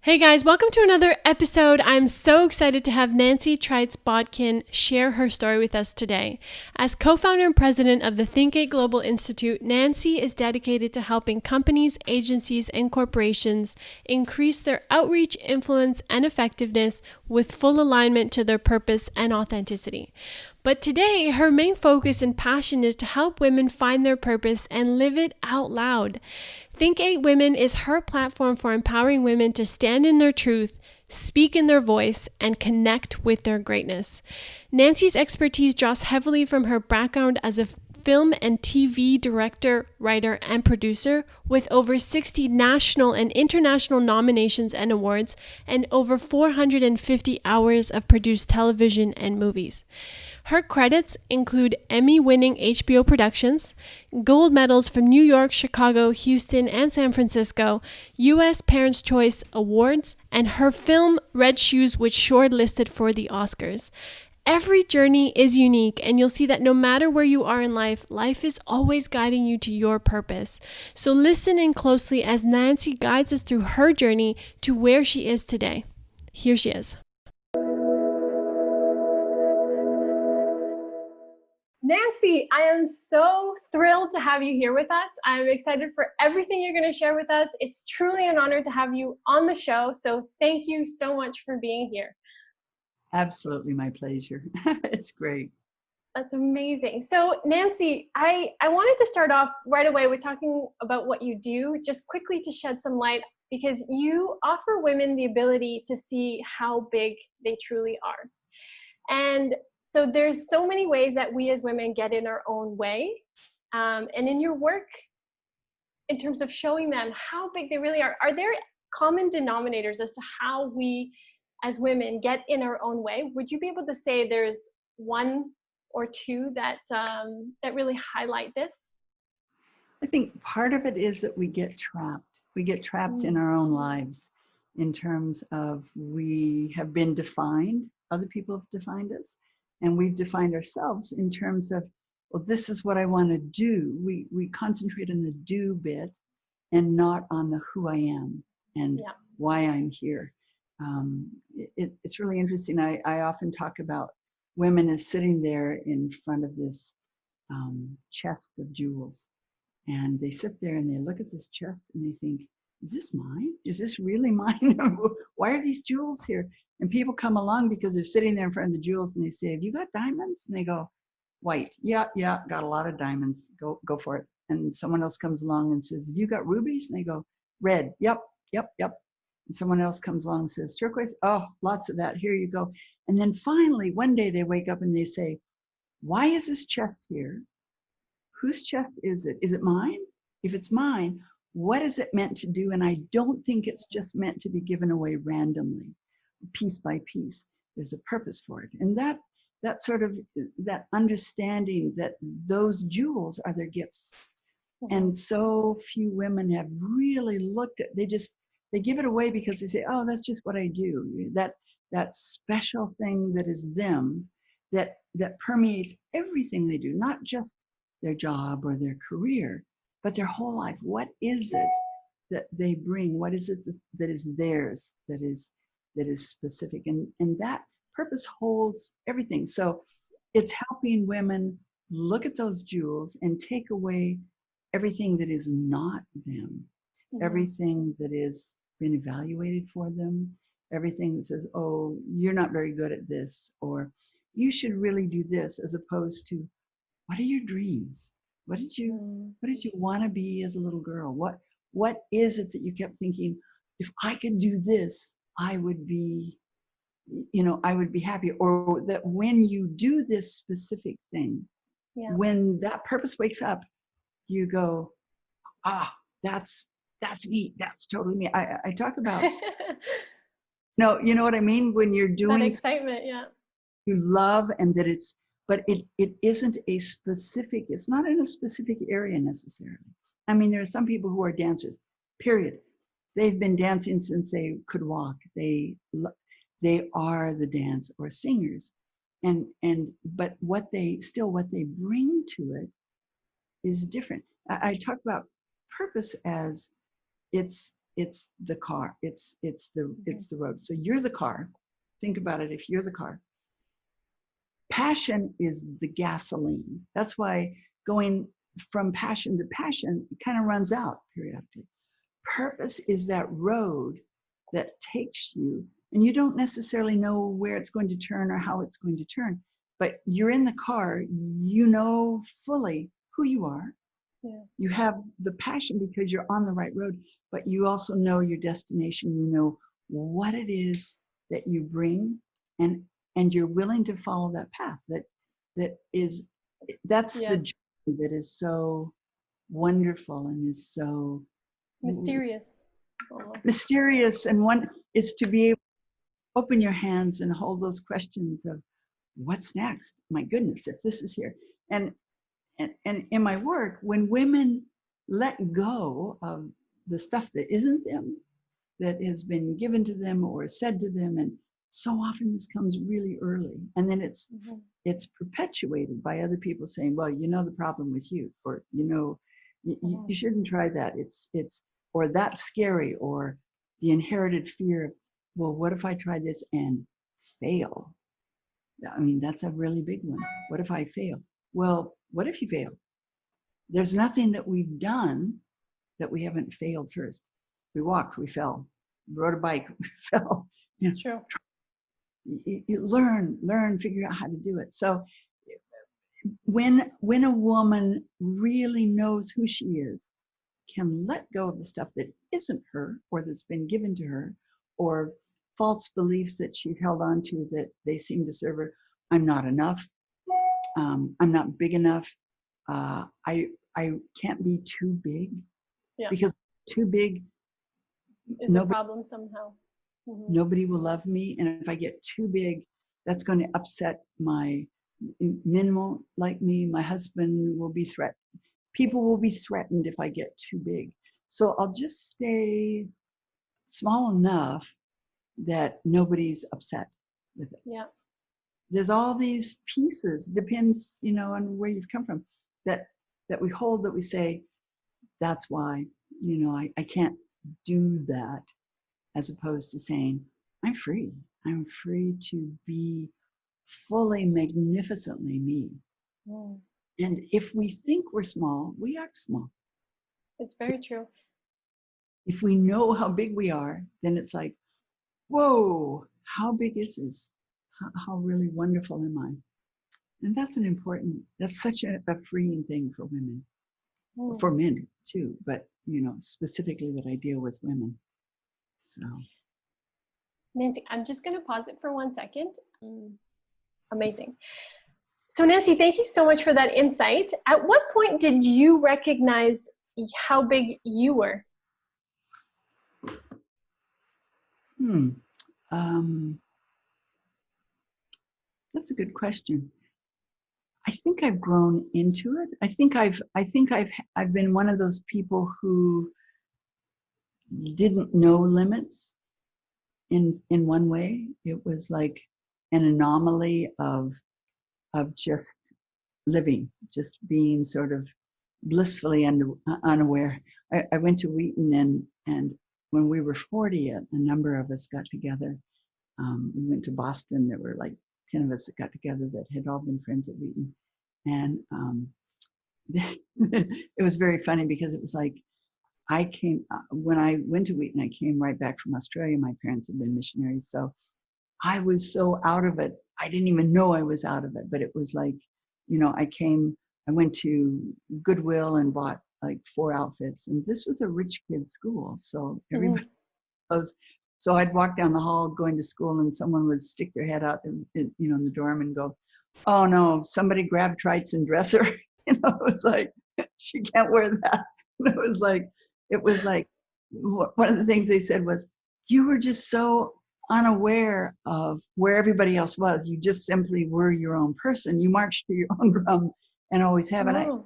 Hey guys, welcome to another episode. I'm so excited to have Nancy Trites Botkin share her story with us today. As co-founder and president of the Think8 Global Institute, Nancy is dedicated to helping companies, agencies, and corporations increase their outreach, influence, and effectiveness with full alignment to their purpose and authenticity. But today, her main focus and passion is to help women find their purpose and live it out loud. Think8 Women is her platform for empowering women to stand in their truth, speak in their voice, and connect with their greatness. Nancy's expertise draws heavily from her background as a film and TV director, writer, and producer with over 60 national and international nominations and awards and over 450 hours of produced television and movies. Her credits include Emmy-winning HBO productions, gold medals from New York, Chicago, Houston, and San Francisco, U.S. Parents' Choice Awards, and her film Red Shoes, which shortlisted for the Oscars. Every journey is unique, and you'll see that no matter where you are in life, life is always guiding you to your purpose. So listen in closely as Nancy guides us through her journey to where she is today. Here she is. Nancy, I am so thrilled to have you here with us. I'm excited for everything you're going to share with us. It's truly an honor to have you on the show. So thank you so much for being here. Absolutely, my pleasure. It's great. That's amazing. So Nancy, I wanted to start off right away with talking about what you do, just quickly to shed some light, because you offer women the ability to see how big they truly are. And so there's so many ways that we as women get in our own way. And in your work, in terms of showing them how big they really are there common denominators as to how we as women get in our own way? Would you be able to say there's one or two that that really highlight this? I think part of it is that we get trapped. We get trapped in our own lives in terms of we have been defined, other people have defined us, and we've defined ourselves in terms of, well, this is what I want to do. We concentrate on the do bit and not on the who I am and why I'm here. It's really interesting. I often talk about women as sitting there in front of this chest of jewels. And they sit there and they look at this chest and they think, is this mine? Is this really mine? Why are these jewels here? And people come along because they're sitting there in front of the jewels and they say, have you got diamonds? And they go, white. Yeah, got a lot of diamonds. Go for it. And someone else comes along and says, have you got rubies? And they go, red. Yep. And someone else comes along and says, turquoise. Oh, lots of that. Here you go. And then finally, one day they wake up and they say, why is this chest here? Whose chest is it? Is it mine? If it's mine, what is it meant to do? And I don't think it's just meant to be given away randomly, piece by piece. There's a purpose for it. And that sort of, that understanding that those jewels are their gifts. And so few women have really looked at, they give it away because they say, oh, that's just what I do. That special thing that is them, that permeates everything they do, not just their job or their career, but their whole life. What is it that they bring? What is it that is theirs, that is specific? And that purpose holds everything. So it's helping women look at those jewels and take away everything that is not them, everything that is been evaluated for them, everything that says, oh, you're not very good at this, or you should really do this, as opposed to, what are your dreams? What did you want to be as a little girl? What is it that you kept thinking, if I could do this, I would be happy? Or that when you do this specific thing, when that purpose wakes up, you go, that's me. That's totally me. I talk about, no, you know what I mean? When you're doing that excitement, you love, and that but it isn't a specific, it's not in a specific area necessarily. I mean, there are some people who are dancers, period. They've been dancing since they could walk. They are the dance, or singers. But what they bring to it is different. I talk about purpose as it's it's the car. It's the road. So you're the car. Think about it. If you're the car, passion is the gasoline. That's why going from passion to passion kind of runs out periodically. Purpose is that road that takes you, and you don't necessarily know where it's going to turn or how it's going to turn, but you're in the car, you know fully who you are. Yeah. You have the passion because you're on the right road, but you also know your destination. You know what it is that you bring, and you're willing to follow that path. That's Yeah. the journey that is so wonderful and is so Mysterious. mysterious. And one is to be able to open your hands and hold those questions of what's next. My goodness, if this is here. And in my work, when women let go of the stuff that isn't them, that has been given to them or said to them, and so often this comes really early, and then it's perpetuated by other people saying, well, you know the problem with you, or you shouldn't try that, it's or that's scary, or the inherited fear of, well, what if I try this and fail? I mean, that's a really big one. What if I fail? Well, what if you fail? There's nothing that we've done that we haven't failed first. We walked, we fell. Rode a bike, we fell. It's true. You learn, figure out how to do it. So when a woman really knows who she is, can let go of the stuff that isn't her or that's been given to her, or false beliefs that she's held on to that they seem to serve her. I'm not enough. I'm not big enough. I can't be too big, because too big is a problem somehow. Nobody will love me, and if I get too big, that's going to upset my men won't like me. My husband will be threatened. People will be threatened if I get too big. So I'll just stay small enough that nobody's upset with it. Yeah. There's all these pieces, depends, on where you've come from, that we hold, that we say, that's why, I can't do that, as opposed to saying, I'm free. I'm free to be fully, magnificently me. And if we think we're small, we are small. It's very true. If we know how big we are, then it's like, whoa, how big is this? How really wonderful am I? And that's such a freeing thing for women, for men too, but, specifically that I deal with women. So. Nancy, I'm just going to pause it for 1 second. Amazing. So Nancy, thank you so much for that insight. At what point did you recognize how big you were? That's a good question. I think I've grown into it. I think I've been one of those people who didn't know limits in one way. It was like an anomaly of just living, just being sort of blissfully unaware. I went to Wheaton, and when we were 40, a number of us got together. We went to Boston. There were like 10 of us that got together that had all been friends at Wheaton. And it was very funny because it was like, when I went to Wheaton, I came right back from Australia. My parents had been missionaries. So I was so out of it. I didn't even know I was out of it, but it was like, I went to Goodwill and bought like 4 outfits, and this was a rich kid's school. So everybody was, so I'd walk down the hall going to school, and someone would stick their head out, in the dorm, and go, oh no, somebody grabbed Trites and dress her. It was like, she can't wear that. It was like, one of the things they said was, you were just so unaware of where everybody else was. You just simply were your own person. You marched to your own drum and always have. And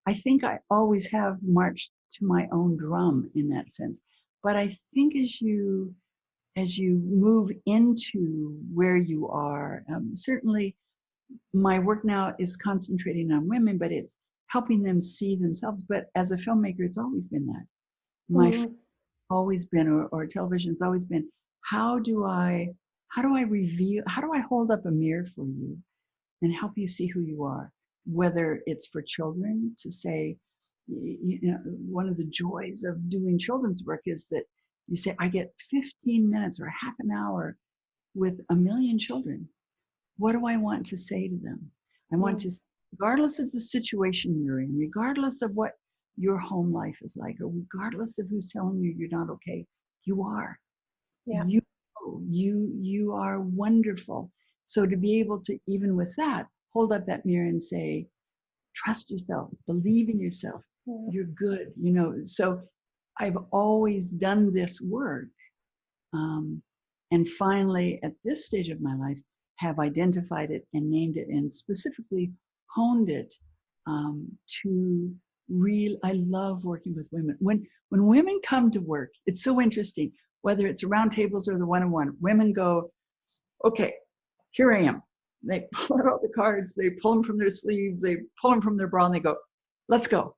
I think I always have marched to my own drum in that sense. But I think as you move into where you are, certainly my work now is concentrating on women, but it's helping them see themselves. But as a filmmaker, it's always been that. always been, or television's always been, how do I hold up a mirror for you and help you see who you are? Whether it's for children to say, you know, one of the joys of doing children's work is that you say, I get 15 minutes or half an hour with a million children. What do I want to say to them? I want to, regardless of the situation you're in, regardless of what your home life is like, or regardless of who's telling you you're not okay, you are. Yeah. You are wonderful. So to be able to, even with that, hold up that mirror and say, trust yourself, believe in yourself, you're good, you know. So I've always done this work. And finally, at this stage of my life, have identified it and named it and specifically honed it to I love working with women. When women come to work, it's so interesting, whether it's round tables or the one-on-one, women go, okay, here I am. They pull out all the cards, they pull them from their sleeves, they pull them from their bra, and they go, let's go.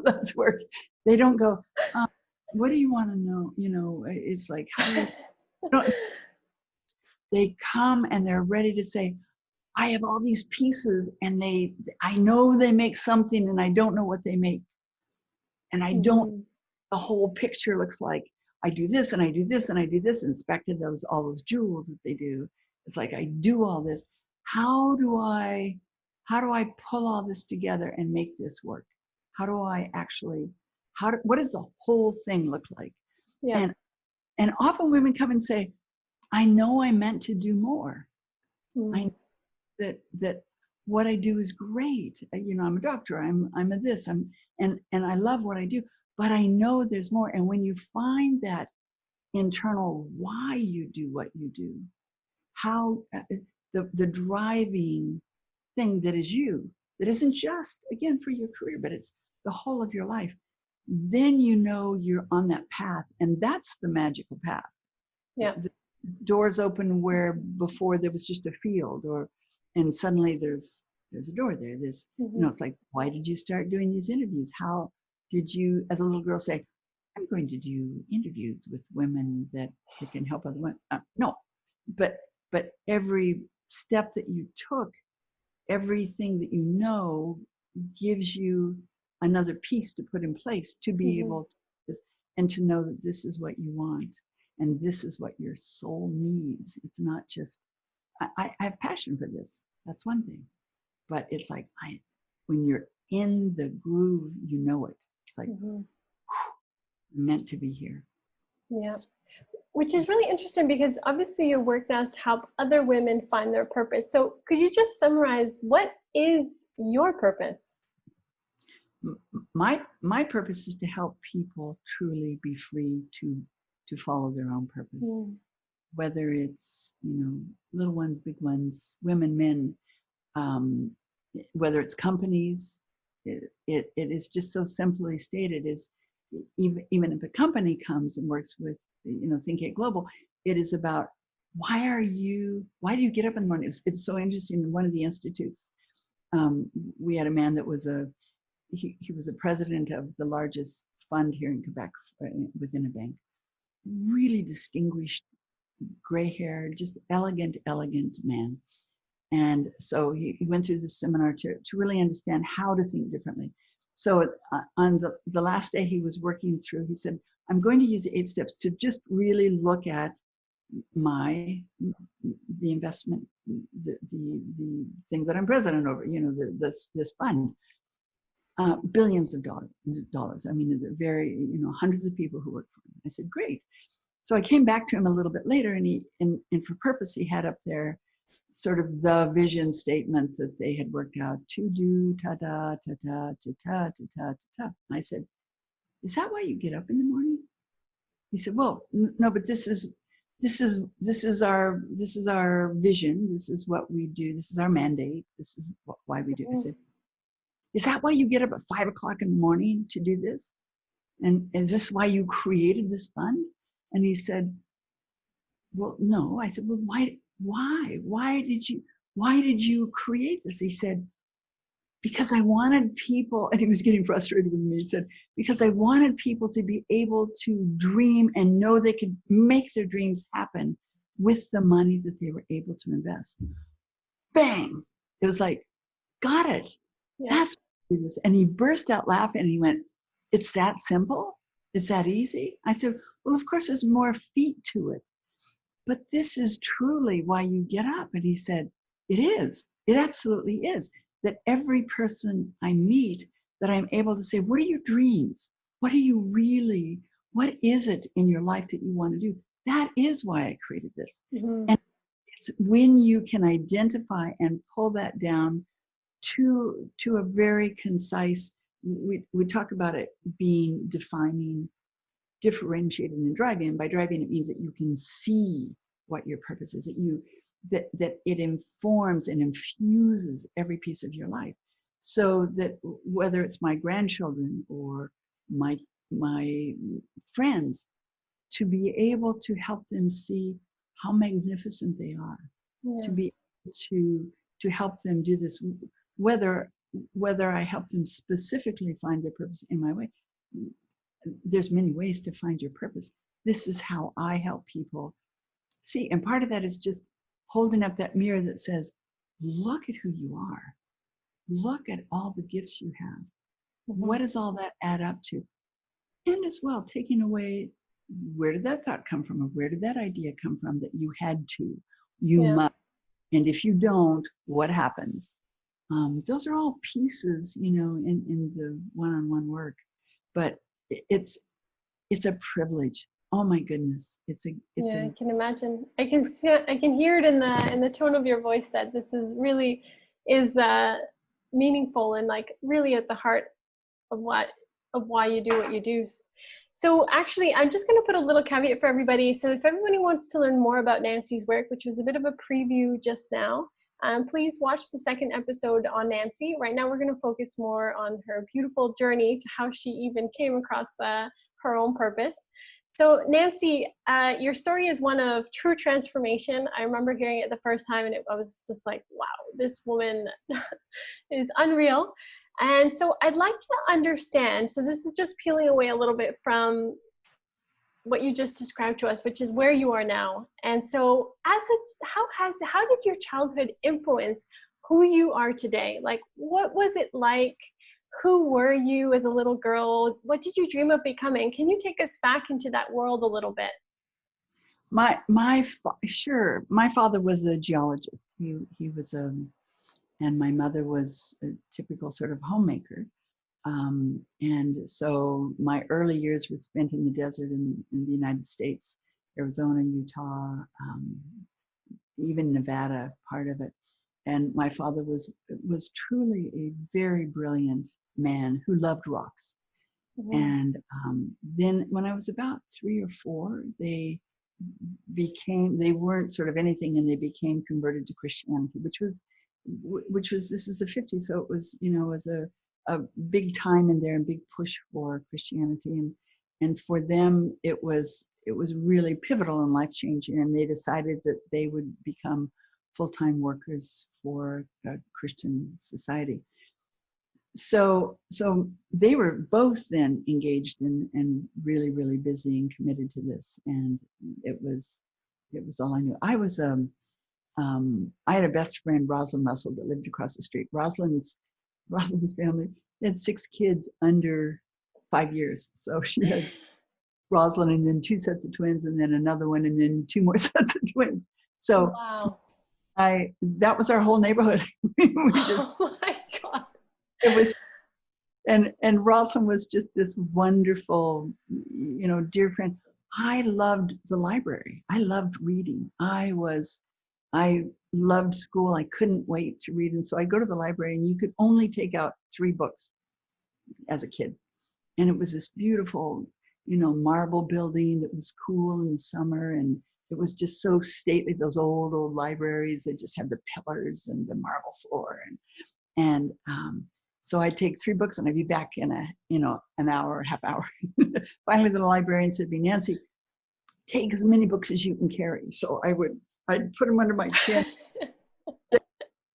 Let's work. They don't go, what do you want to know? You know, it's like, how do you, they come and they're ready to say, I have all these pieces and I know they make something and I don't know what they make. And I don't, the whole picture looks like I do this and I do this and I do this, inspected all those jewels that they do. It's like, I do all this. How do I pull all this together and make this work? How do I actually, what does the whole thing look like? Yeah. And often women come and say, I know I'm meant to do more. I know that what I do is great. You know, I'm a doctor, I'm a this, and I love what I do, but I know there's more. And when you find that internal why you do what you do, how the driving thing that is you, that isn't just, again, for your career, but it's the whole of your life, then you know you're on that path. And that's the magical path. Yeah. The doors open where before there was just a field, and suddenly there's a door there. There's, you know, it's like, why did you start doing these interviews? How did you, as a little girl, say, I'm going to do interviews with women that can help other women? No, but every step that you took, everything that you know, gives you another piece to put in place to be able to do this, and to know that this is what you want and this is what your soul needs. It's not just, I have passion for this. That's one thing. But it's like, when you're in the groove, you know it. It's like, whew, I'm meant to be here. Yeah. Which is really interesting because obviously your work now is to help other women find their purpose. So could you just summarize, what is your purpose? My purpose is to help people truly be free to follow their own purpose. Whether it's, you know, little ones, big ones, women, men, whether it's companies, it is just so simply stated, is even if a company comes and works with, you know, Think8 Global, it is about, why do you get up in the morning? It's so interesting. In one of the institutes, we had a man that was he was a president of the largest fund here in Quebec within a bank. Really distinguished, gray hair, just elegant man. And so he went through this seminar to really understand how to think differently. So on the last day he was working through, he said, I'm going to use the 8 steps to just really look at the investment, the thing that I'm president over, you know, this fund. Billions of dollars. I mean, very, you know, hundreds of people who work for him. I said, great. So I came back to him a little bit later, and for purpose, he had up there sort of the vision statement that they had worked out, to do, ta-da, ta-ta, ta-ta, ta-ta, ta-ta. And I said, is that why you get up in the morning? He said, well, no, but this is our vision. This is what we do. This is our mandate. This is why we do. I said, is that why you get up at 5 o'clock in the morning to do this? And is this why you created this fund? And he said, well, no. I said, well, why did you create this? He said, because I wanted people, and he was getting frustrated with me, he said, because I wanted people to be able to dream and know they could make their dreams happen with the money that they were able to invest. Bang! It was like, got it. Yeah. That's what it is. And he burst out laughing and he went, it's that simple? It's that easy? I said, well, of course, there's more feet to it. But this is truly why you get up. And he said, it is. It absolutely is. That every person I meet, that I'm able to say, what are your dreams? What are you really, what is it in your life that you want to do? That is why I created this. Mm-hmm. And it's when you can identify and pull that down to a very concise, we talk about it being defining, differentiated, and driving. And by driving, it means that you can see what your purpose is, that it informs and infuses every piece of your life. So that whether it's my grandchildren or my friends, to be able to help them see how magnificent they are, to be able to help them do this, whether I help them specifically find their purpose in my way. There's many ways to find your purpose. This is how I help people see. And part of that is just holding up that mirror that says, look at who you are. Look at all the gifts you have. Mm-hmm. What does all that add up to? And as well, taking away, where did that thought come from? Or where did that idea come from that you had to, you must. And if you don't, what happens? Those are all pieces, in the one-on-one work. But it's a privilege. Oh my goodness. I can imagine. I can hear it in the tone of your voice that this is really meaningful and like really at the heart of why you do what you do. So actually, I'm just going to put a little caveat for everybody. So if everybody wants to learn more about Nancy's work, which was a bit of a preview just now, please watch the second episode on Nancy. Right now, we're going to focus more on her beautiful journey to how she even came across her own purpose. So Nancy, your story is one of true transformation. I remember hearing it the first time and I was just like, wow, this woman is unreal. And so I'd like to understand, so this is just peeling away a little bit from what you just described to us, which is where you are now. And so how did your childhood influence who you are today? Like, what was it like? Who were you as a little girl? What did you dream of becoming? Can you take us back into that world a little bit? Sure. My father was a geologist. He was and my mother was a typical sort of homemaker. And so my early years were spent in the desert in the United States, Arizona, Utah, even Nevada, part of it. And my father was truly a very brilliant man who loved rocks. Mm-hmm. And then when I was about 3 or 4, they weren't sort of anything, and they became converted to Christianity, which was this is the 50s, so it was was a big time in there and big push for Christianity, and for them it was really pivotal and life changing, and they decided that they would become full-time workers for a Christian society. So they were both then engaged and really, really busy and committed to this, and it was all I knew. I had a best friend, Rosalind Russell, that lived across the street. Rosalind's family had 6 kids under 5 years. So she had Rosalind and then 2 sets of twins and then another one and then 2 more sets of twins. So wow. That was our whole neighborhood. We just, oh my God. It was, and Rosalind was just this wonderful, dear friend. I loved the library. I loved reading. I loved school. I couldn't wait to read. And so I'd go to the library and you could only take out 3 books as a kid. And it was this beautiful, marble building that was cool in the summer. And it was just so stately, those old libraries that just had the pillars and the marble floor. And so I'd take 3 books and I'd be back in an hour, half hour. Finally, the librarian said to me, Nancy, take as many books as you can carry. So I'd put them under my chin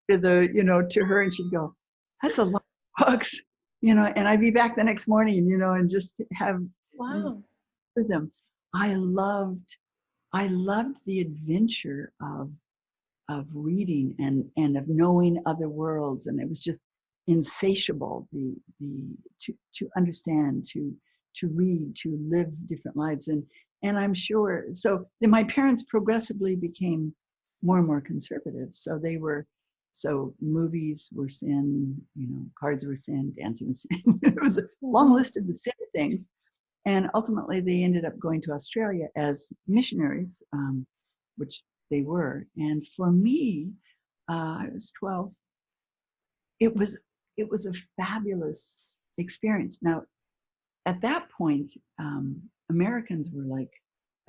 to her, and she'd go, that's a lot of books, and I'd be back the next morning, and just have Wow. for them. I loved, I loved the adventure of reading and of knowing other worlds, and it was just insatiable, the to understand, to read, to live different lives. And I'm sure, so then my parents progressively became more and more conservative, so movies were sin, cards were sin, dancing was sin. It was a long list of the sin things. And ultimately, they ended up going to Australia as missionaries, which they were. And for me, I was 12. It was it was a fabulous experience. Now, at that point, Americans were like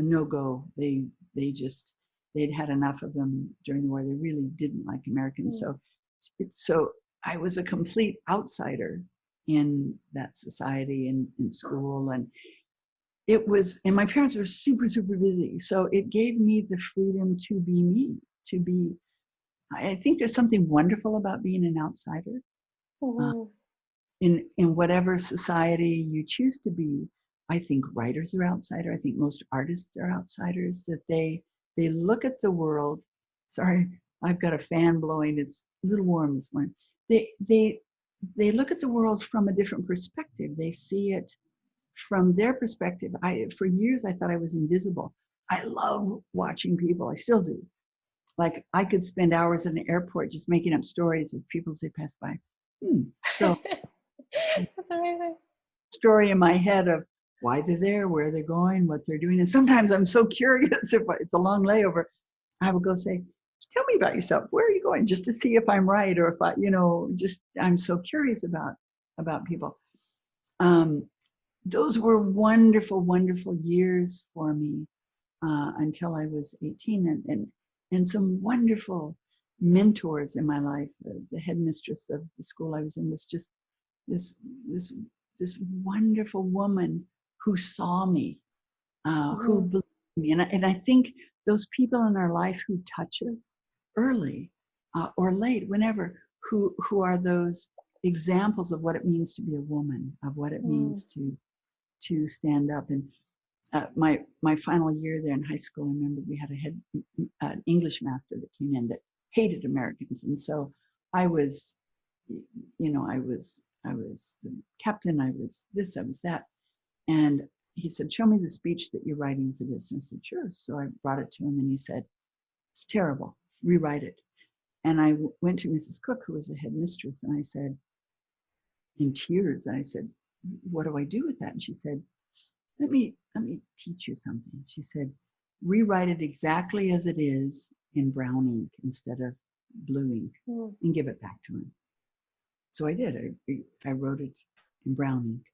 a no-go. They'd had enough of them during the war. They really didn't like Americans. So I was a complete outsider in that society and in school, and and my parents were super, super busy. So it gave me the freedom to be me, I think there's something wonderful about being an outsider uh, Mhm. in whatever society you choose to be. I think writers are outsider. I think most artists are outsiders, that they look at the world. Sorry, I've got a fan blowing. It's a little warm this morning. They, they, they look at the world from a different perspective. They see it from their perspective. For years, I thought I was invisible. I love watching people. I still do. Like, I could spend hours in the airport just making up stories of people as they pass by. So, That's amazing. story in my head of why they're there, where they're going, what they're doing. And sometimes I'm so curious, if it's a long layover, I will go say, tell me about yourself. Where are you going? Just to see if I'm right, or if I'm so curious about people. Um, those were wonderful, wonderful years for me, until I was 18, and some wonderful mentors in my life. The headmistress of the school I was in was just this this this wonderful woman who saw me, who Mhm. believed me, and I think those people in our life who touch us early, or late, whenever, who are those examples of what it means to be a woman, of what it Mhm. means to stand up. And my final year there in high school, I remember we had an English master that came in that hated Americans, and so I was, I was the captain. I was this. I was that. And he said, "Show me the speech that you're writing for this." And I said, "Sure." So I brought it to him, and he said, "It's terrible. Rewrite it." And I went to Mrs. Cook, who was the headmistress, and I said, in tears, and I said, "What do I do with that?" And she said, let me teach you something. She said, rewrite it exactly as it is in brown ink instead of blue ink, Mhm. and give it back to him. So I did. I wrote it in brown ink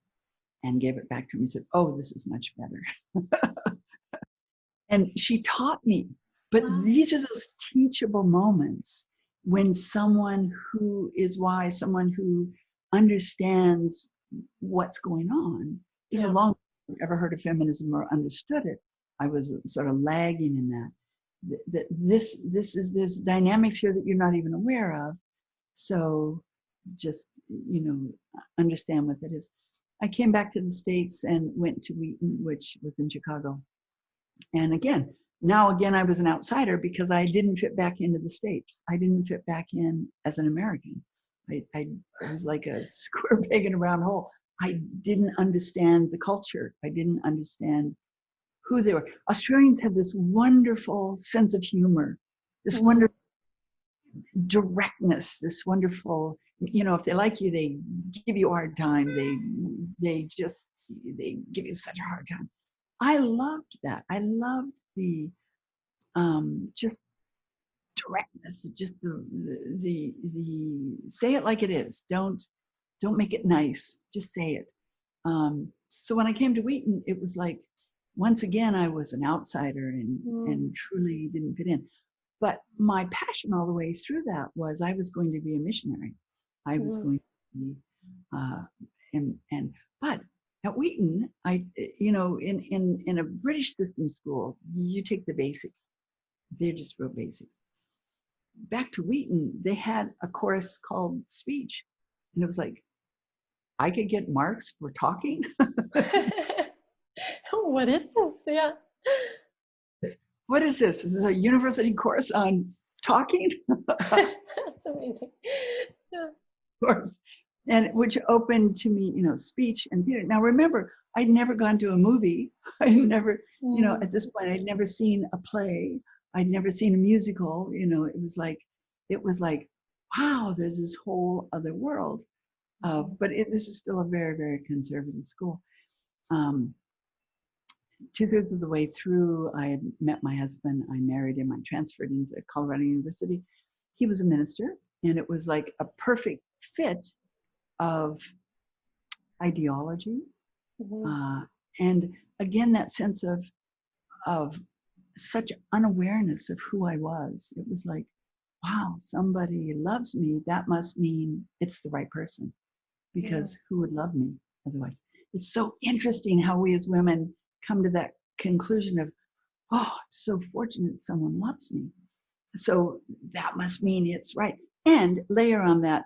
and gave it back to him. He said, "Oh, this is much better." And she taught me. But Wow. these are those teachable moments when someone who is wise, someone who understands what's going on. This is Yeah. long I've ever heard of feminism or understood it. I was sort of lagging in that. That there's dynamics here that you're not even aware of. So just, understand what that is. I came back to the States and went to Wheaton, which was in Chicago. And again, I was an outsider because I didn't fit back into the States. I didn't fit back in as an American. I was like a square peg in a round hole. I didn't understand the culture. I didn't understand who they were. Australians have this wonderful sense of humor, this Mhm. wonderful directness, this wonderful, if they like you, they give you a hard time. They give you such a hard time. I loved that. I loved the just directness, just the say it like it is. Don't make it nice. Just say it. So when I came to Wheaton, it was like, once again, I was an outsider Mhm. and truly didn't fit in. But my passion all the way through that was I was going to be a missionary. I was Mhm. going to be, uh, but at Wheaton, in a British system school, you take the basics. They're just real basics. Back to Wheaton, they had a course called speech. And it was like, I could get marks for talking. What is this? Yeah. What is this? Is this a university course on talking? That's amazing. Yeah. Course. And which opened to me, speech and theater. Now remember, I'd never gone to a movie. I'd never, at this point, I'd never seen a play. I'd never seen a musical. It was like, wow, there's this whole other world of, but this is still a very, very conservative school. 2/3 of the way through, I had met my husband. I married him. I transferred into Colorado University. He was a minister, and it was like a perfect fit of ideology, and again that sense of such unawareness of who I was. It was like, wow, somebody loves me. That must mean it's the right person, because who would love me otherwise? It's so interesting how we as women come to that conclusion of, oh, I'm so fortunate someone loves me. So that must mean it's right. And layer on that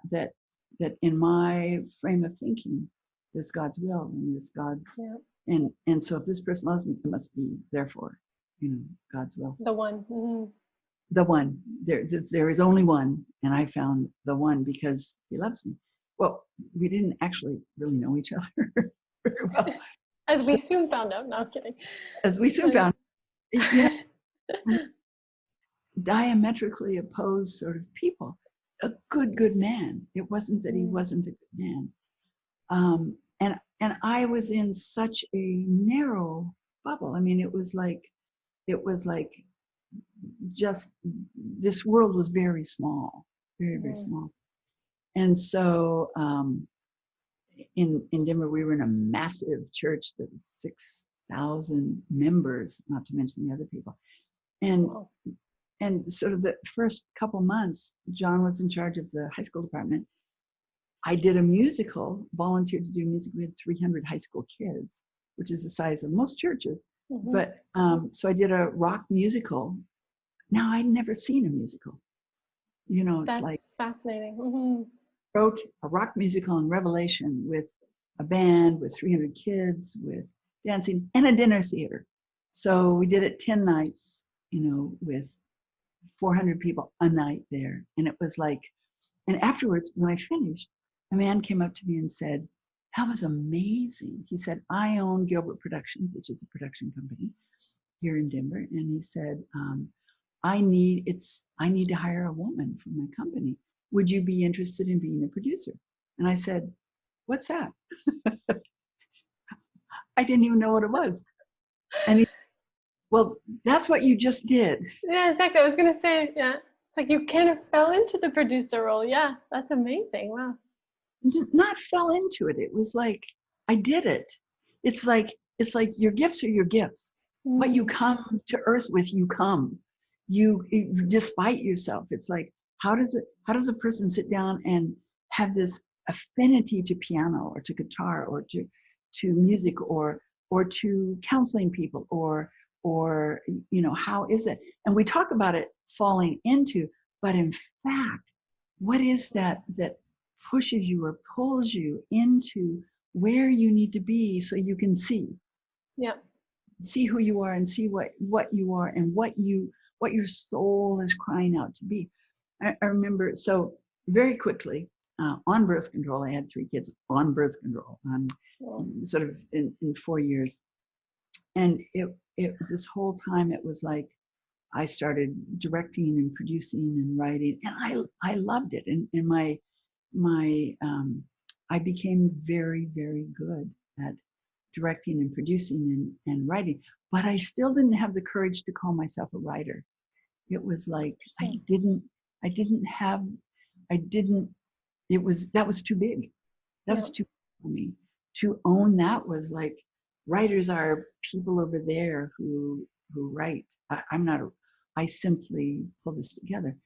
in my frame of thinking, there's God's will and there's God's, and so if this person loves me, it must be therefore, God's will. The one. Mm-hmm. The one. There is only one, and I found the one because he loves me. Well, we didn't actually really know each other very well. As we soon found out. No, I'm kidding. As we soon found out, diametrically opposed sort of people. A good man. It wasn't that he wasn't a good man. And I was in such a narrow bubble. I mean, it was like just this world was very small, very, very small. And so in Denver, we were in a massive church that was 6,000 members, not to mention the other people. And sort of the first couple months, John was in charge of the high school department. I did a musical, volunteered to do music. We had 300 high school kids, which is the size of most churches. But so I did a rock musical. Now, I'd never seen a musical. It's That's like fascinating. Wrote a rock musical in Revelation with a band, with 300 kids, with dancing, and a dinner theater. So we did it 10 nights, with 400 people a night there. And it was like, and afterwards, when I finished, a man came up to me and said, that was amazing. He said, I own Gilbert Productions, which is a production company here in Denver. And he said, I need to hire a woman for my company. Would you be interested in being a producer? And I said, what's that? I didn't even know what it was. And he said, well, that's what you just did. Yeah, exactly. I was going to say, yeah. It's like you kind of fell into the producer role. Yeah, that's amazing. Wow. Not fell into it. It was like, I did it. It's like your gifts are your gifts. What you come to earth with, you come. You despite yourself. It's like, how does a person sit down and have this affinity to piano or to guitar or to music or to counseling people or how is it? And we talk about it falling into, but in fact, what is that pushes you or pulls you into where you need to be so you can see who you are and see what you are and what your soul is crying out to be. I remember, so very quickly, on birth control, I had 3 kids on birth control, sort of in 4 years. And it this whole time, it was like, I started directing and producing and writing, and I loved it. And I became very, very good at directing and producing and writing, but I still didn't have the courage to call myself a writer. It was like, that was too big. That was too big for me. To own that was like, writers are people over there who write. I simply pull this together.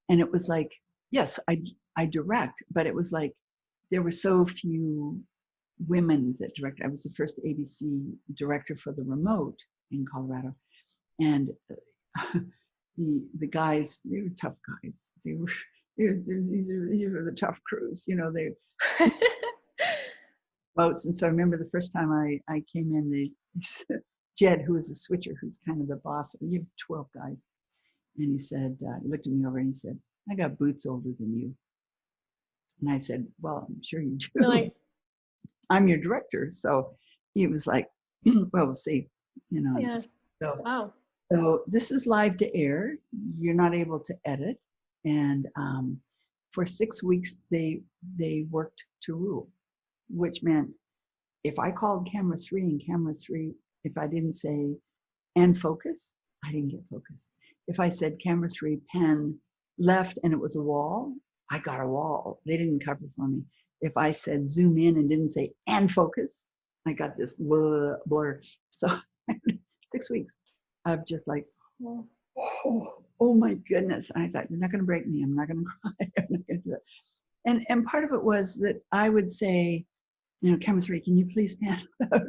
And it was like, yes, I direct, but it was like, there were so few women that direct. I was the first ABC director for the remote in Colorado. And the guys, they were tough guys. these are the tough crews, you know, they boats. And so I remember the first time I came in, they said, Jed, who was a switcher, who's kind of the boss, you have 12 guys. And he said, he looked at me over and he said, I got boots older than you. And I said, well, I'm sure you do. Like, I'm your director. So he was like, well, we'll see, you know. yeah. So, Wow. so this is live to air. You're not able to edit. And for 6 weeks, they worked to rule, which meant if I called camera 3 and camera 3, if I didn't say and focus, I didn't get focus. If I said camera 3 pan left and it was a wall, I got a wall. They didn't cover for me. If I said zoom in and didn't say and focus, I got this blur. So 6 weeks of just like, oh my goodness. And I thought, they're not going to break me. I'm not going to cry. I'm not going to do it. And part of it was that I would say, you know, camera 3, can you please pan out?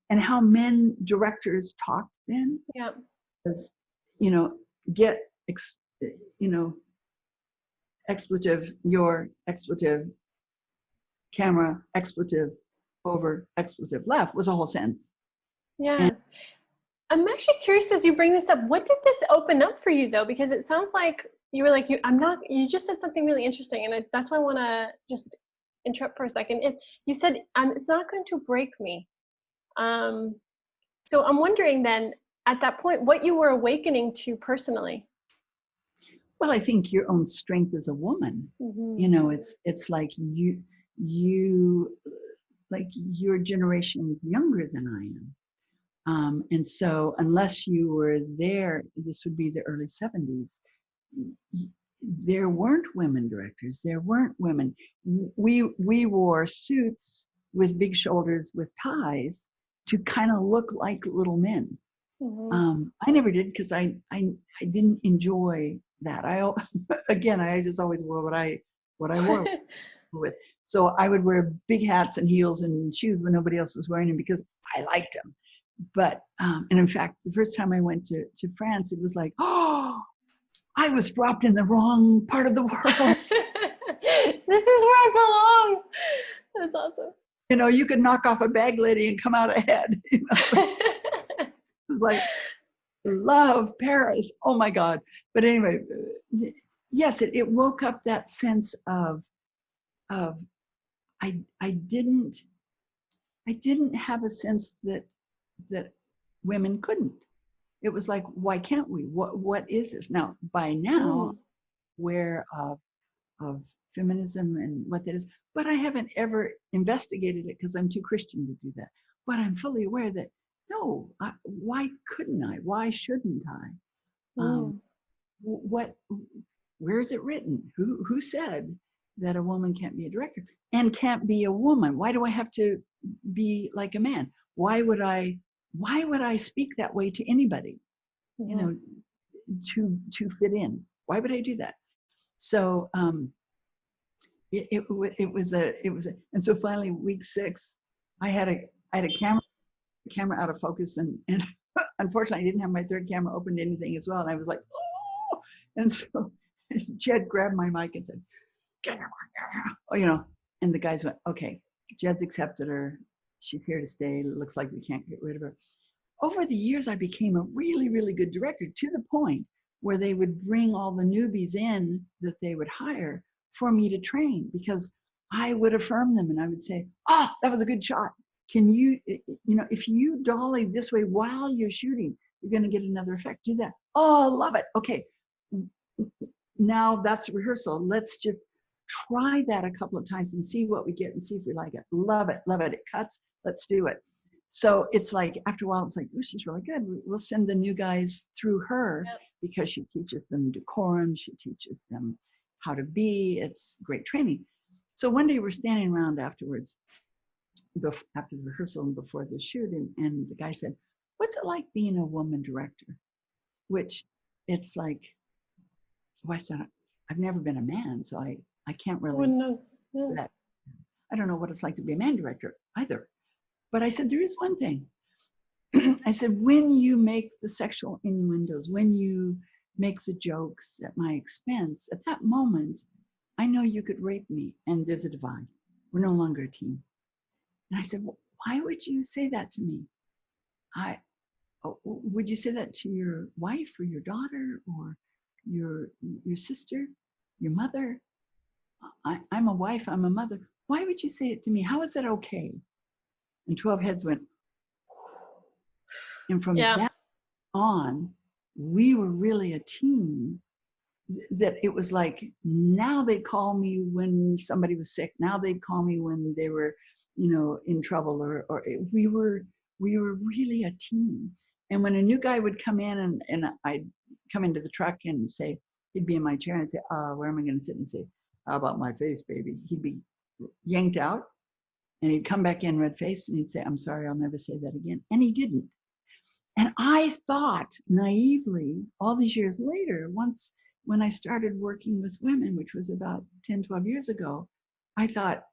And how men directors talked then. Yeah. Was, you know, get, you know, expletive, your expletive, camera, expletive, over, expletive, left was a whole sentence. Yeah. And I'm actually curious as you bring this up, what did this open up for you though? Because it sounds like you were like, you just said something really interesting. And that's why I want to just interrupt for a second. You said, it's not going to break me. So I'm wondering then at that point, what you were awakening to personally. well, I think your own strength as a woman, you know, it's like you, like your generation's younger than I am. And so unless you were there, this would be the early 70s, there weren't women directors. There weren't women. We wore suits with big shoulders with ties to kind of look like little men. I never did because I didn't enjoy that. I just always wore what I wore with. So I would wear big hats and heels and shoes when nobody else was wearing them because I liked them. But and in fact, the first time I went to France, it was like, oh, I was dropped in the wrong part of the world. This is where I belong. That's awesome. You know, you could knock off a bag lady and come out ahead. You know? It was like, love Paris. Oh my God. But anyway, yes, it woke up that sense of I didn't have a sense that women couldn't. It was like, why can't we? What is this? Now, by now, aware of feminism and what that is, but I haven't ever investigated it because I'm too Christian to do that. But I'm fully aware that no, why couldn't I? Why shouldn't I? Where is it written? Who said that a woman can't be a director and can't be a woman? Why do I have to be like a man? Why would I speak that way to anybody? You know, to fit in. Why would I do that? So it was and so finally week 6, I had a camera out of focus and unfortunately I didn't have my third camera open to anything as well, and I was like, oh, and so Jed grabbed my mic and said, you know, and the guys went, okay, Jed's accepted her, she's here to stay, it looks like we can't get rid of her. Over the years, I became a really, really good director to the point where they would bring all the newbies in that they would hire for me to train because I would affirm them and I would say, oh, that was a good shot. Can you, you know, if you dolly this way while you're shooting, you're going to get another effect. Do that. Oh, love it. Okay. Now that's rehearsal. Let's just try that a couple of times and see what we get and see if we like it. Love it. Love it. It cuts. Let's do it. So it's like, after a while, it's like, oh, she's really good. We'll send the new guys through her because she teaches them decorum. She teaches them how to be. It's great training. So one day we're standing around afterwards, after the rehearsal and before the shoot, and the guy said, what's it like being a woman director? Which it's like, oh, I said, I've never been a man, so I can't really do that. I don't know what it's like to be a man director either. But I said, there is one thing. I said, when you make the sexual innuendos, when you make the jokes at my expense, at that moment, I know you could rape me, and there's a divide. We're no longer a team. And I said, well, why would you say that to me? Would you say that to your wife or your daughter or your sister, your mother? I'm a wife, I'm a mother. Why would you say it to me? How is that okay? And 12 heads went, and from that on, we were really a team. That it was like, now they'd call me when somebody was sick. Now they'd call me when they were, in trouble, or we were really a team. And when a new guy would come in, and I'd come into the truck and say, he'd be in my chair and say, where am I going to sit? And say, how about my face, baby? He'd be yanked out, and he'd come back in red faced, and he'd say, I'm sorry, I'll never say that again. And he didn't. And I thought naively, all these years later, once when I started working with women, which was about 10, 12 years ago, I thought,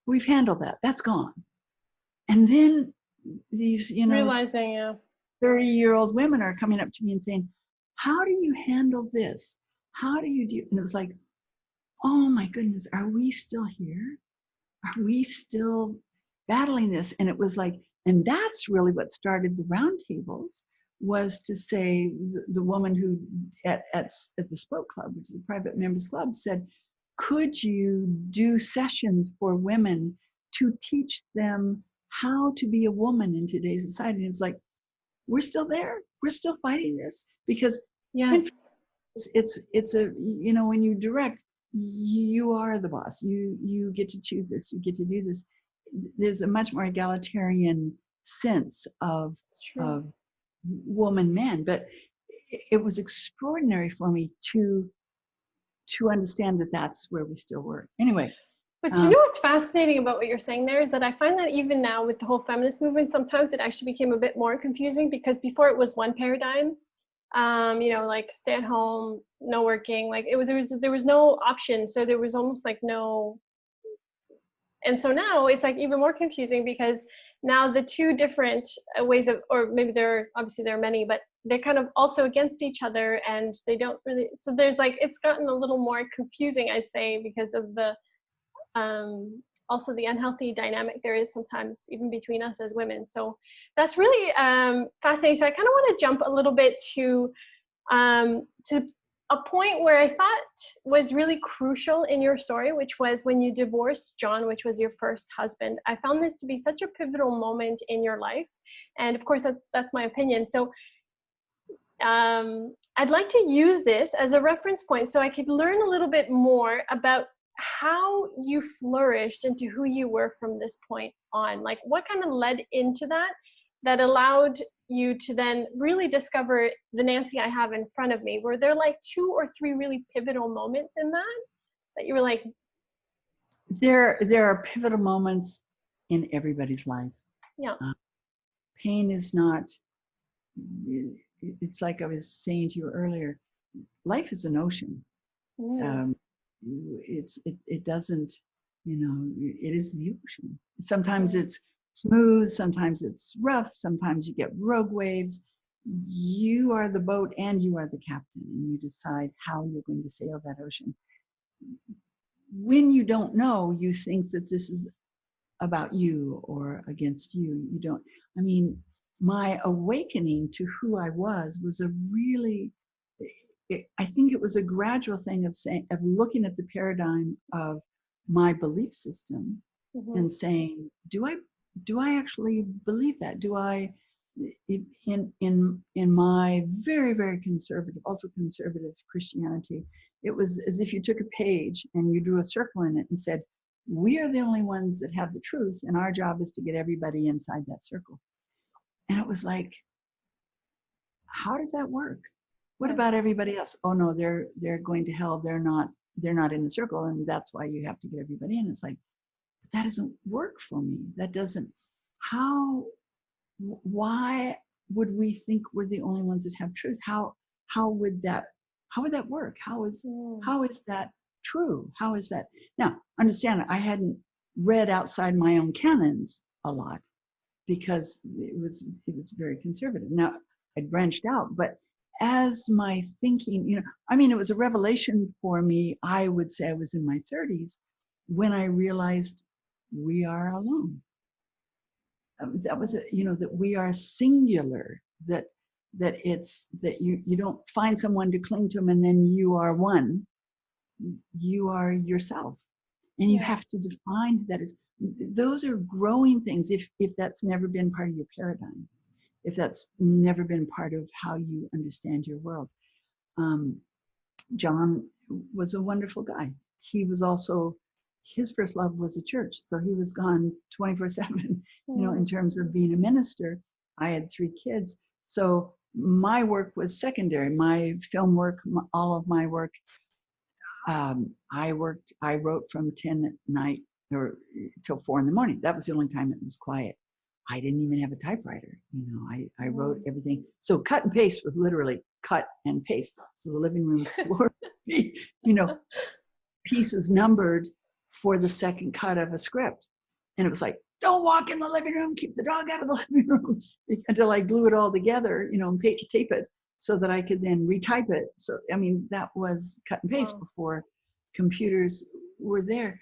we've handled that. That's gone. And then these, realizing, 30-year-old women are coming up to me and saying, how do you handle this? How do you do? And it was like, oh my goodness, are we still here? Are we still battling this? And it was like, and that's really what started the roundtables, was to say, the woman who at the Spoke Club, which is a private members club, said, could you do sessions for women to teach them how to be a woman in today's society? And it's like, we're still there. We're still fighting this, because it's a, when you direct, you are the boss. You get to choose this. You get to do this. There's a much more egalitarian sense of woman, men. But it was extraordinary for me to understand that that's where we still were. Anyway. But you know what's fascinating about what you're saying there is that I find that even now with the whole feminist movement, sometimes it actually became a bit more confusing, because before it was one paradigm, like stay at home, no working, like there was no option. So there was almost like no. And so now it's like even more confusing, because now the two different ways of, or maybe there are many, but they're kind of also against each other, and they don't really, so there's like, it's gotten a little more confusing, I'd say, because of the, also the unhealthy dynamic there is sometimes even between us as women. So that's really fascinating. So I kind of want to jump a little bit to a point where I thought was really crucial in your story, which was when you divorced John, which was your first husband. I found this to be such a pivotal moment in your life. And of course, that's my opinion. So I'd like to use this as a reference point so I could learn a little bit more about how you flourished into who you were from this point on. Like, what kind of led into that allowed you to then really discover the Nancy I have in front of me? Were there like 2 or 3 really pivotal moments in that you were like? There are pivotal moments in everybody's life. Yeah. Pain is not, it's like I was saying to you earlier, life is an ocean. It doesn't, it is the ocean. Sometimes it's smooth, sometimes it's rough, sometimes you get rogue waves. You are the boat and you are the captain, and you decide how you're going to sail that ocean. When you don't know, you think that this is about you or against you. You don't, my awakening to who I was a really, I think it was a gradual thing of looking at the paradigm of my belief system and saying, do I actually believe that? Do I, in my very, very conservative, ultra conservative Christianity, it was as if you took a page and you drew a circle in it and said, we are the only ones that have the truth, and our job is to get everybody inside that circle. And it was like, how does that work? What about everybody else? Oh no, they're going to hell. They're not in the circle, and that's why you have to get everybody in. It's like, but that doesn't work for me. That doesn't. Why would we think we're the only ones that have truth? How would that work? How is that true? How is that? Now, understand, I hadn't read outside my own canons a lot, because it was very conservative. Now, I'd branched out, but as as my thinking, I mean, it was a revelation for me. I would say I was in my 30s when I realized we are alone. That was, that we are singular, that it's that you don't find someone to cling to them and then you are one. You are yourself, and you have to define that as. Those are growing things. If that's never been part of your paradigm, if that's never been part of how you understand your world. John was a wonderful guy. He was also, his first love was a church. So he was gone 24/7, in terms of being a minister. I had 3 kids. So my work was secondary. My film work, all of my work, I wrote from 10 at night or till 4 in the morning. That was the only time it was quiet. I didn't even have a typewriter. I wrote everything. So cut and paste was literally cut and paste. So the living room floor, pieces numbered for the second cut of a script. And it was like, don't walk in the living room, keep the dog out of the living room, until I glue it all together, and tape it so that I could then retype it. So, I mean, that was cut and paste before computers were there.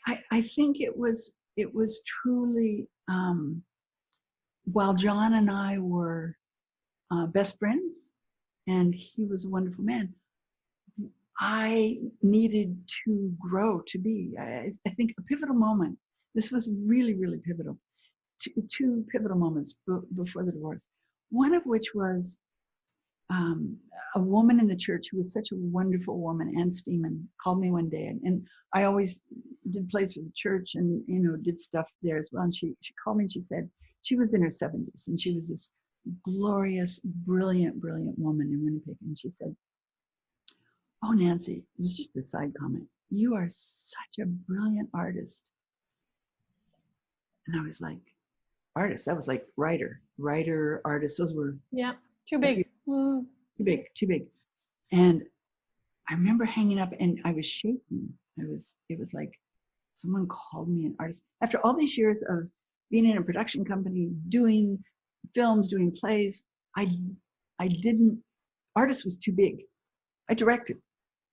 I think it was truly, while John and I were best friends, and he was a wonderful man, I needed to grow to be, I think, a pivotal moment. This was really, really pivotal. Two pivotal moments before the divorce. One of which was a woman in the church who was such a wonderful woman, Ann Steeman, called me one day, and I always did plays for the church and did stuff there as well. And she called me and she said, she was in her 70s and she was this glorious, brilliant woman in Winnipeg. And she said, "Oh, Nancy," it was just a side comment, "you are such a brilliant artist." And I was like, artist? That was like writer, artist. Those were too big. Too big. And I remember hanging up and I was shaking. It was like someone called me an artist. After all these years of being in a production company, doing films, doing plays, artist was too big. I directed,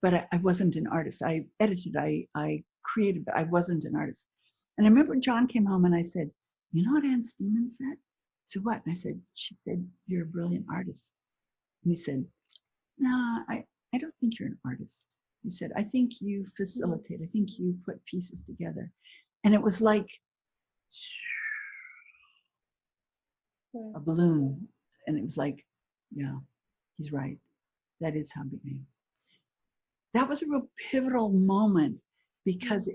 but I wasn't an artist. I edited, I created, but I wasn't an artist. And I remember John came home and I said, "You know what Ann Steeman said?" I said, "What?" And I said, "She said, you're a brilliant artist." And he said, "No, I don't think you're an artist." He said, "I think you facilitate. I think you put pieces together." And it was like a balloon. And it was like, yeah, he's right. That is how it became. That was a real pivotal moment, because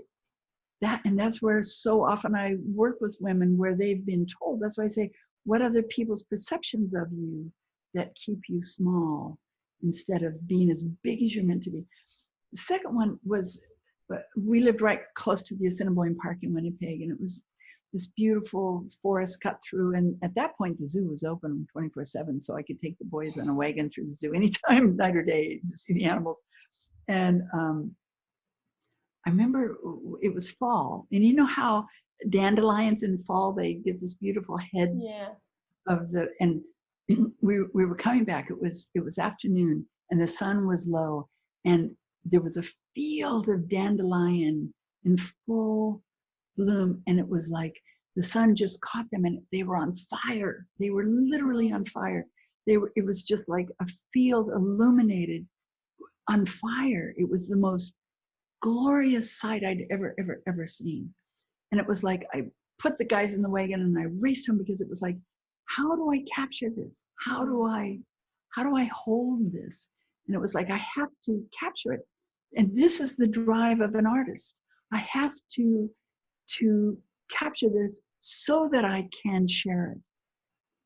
that's where so often I work with women where they've been told. That's why I say, what other people's perceptions of you that keep you small instead of being as big as you're meant to be. The second one was, we lived right close to the Assiniboine Park in Winnipeg, and it was this beautiful forest cut through. And at that point, the zoo was open 24/7, so I could take the boys on a wagon through the zoo anytime, night or day, to see the animals. And I remember it was fall, and you know how dandelions in fall, they get this beautiful head of the, and we were coming back. It was afternoon, and the sun was low, and there was a field of dandelion in full bloom, and it was like the sun just caught them, and they were on fire. They were literally on fire. It was just like a field illuminated on fire. It was the most glorious sight I'd ever seen. And it was like, I put the guys in the wagon and I raced home, because it was like, how do I capture this? How do I hold this? And it was like, I have to capture it. And this is the drive of an artist. I have to capture this so that I can share it.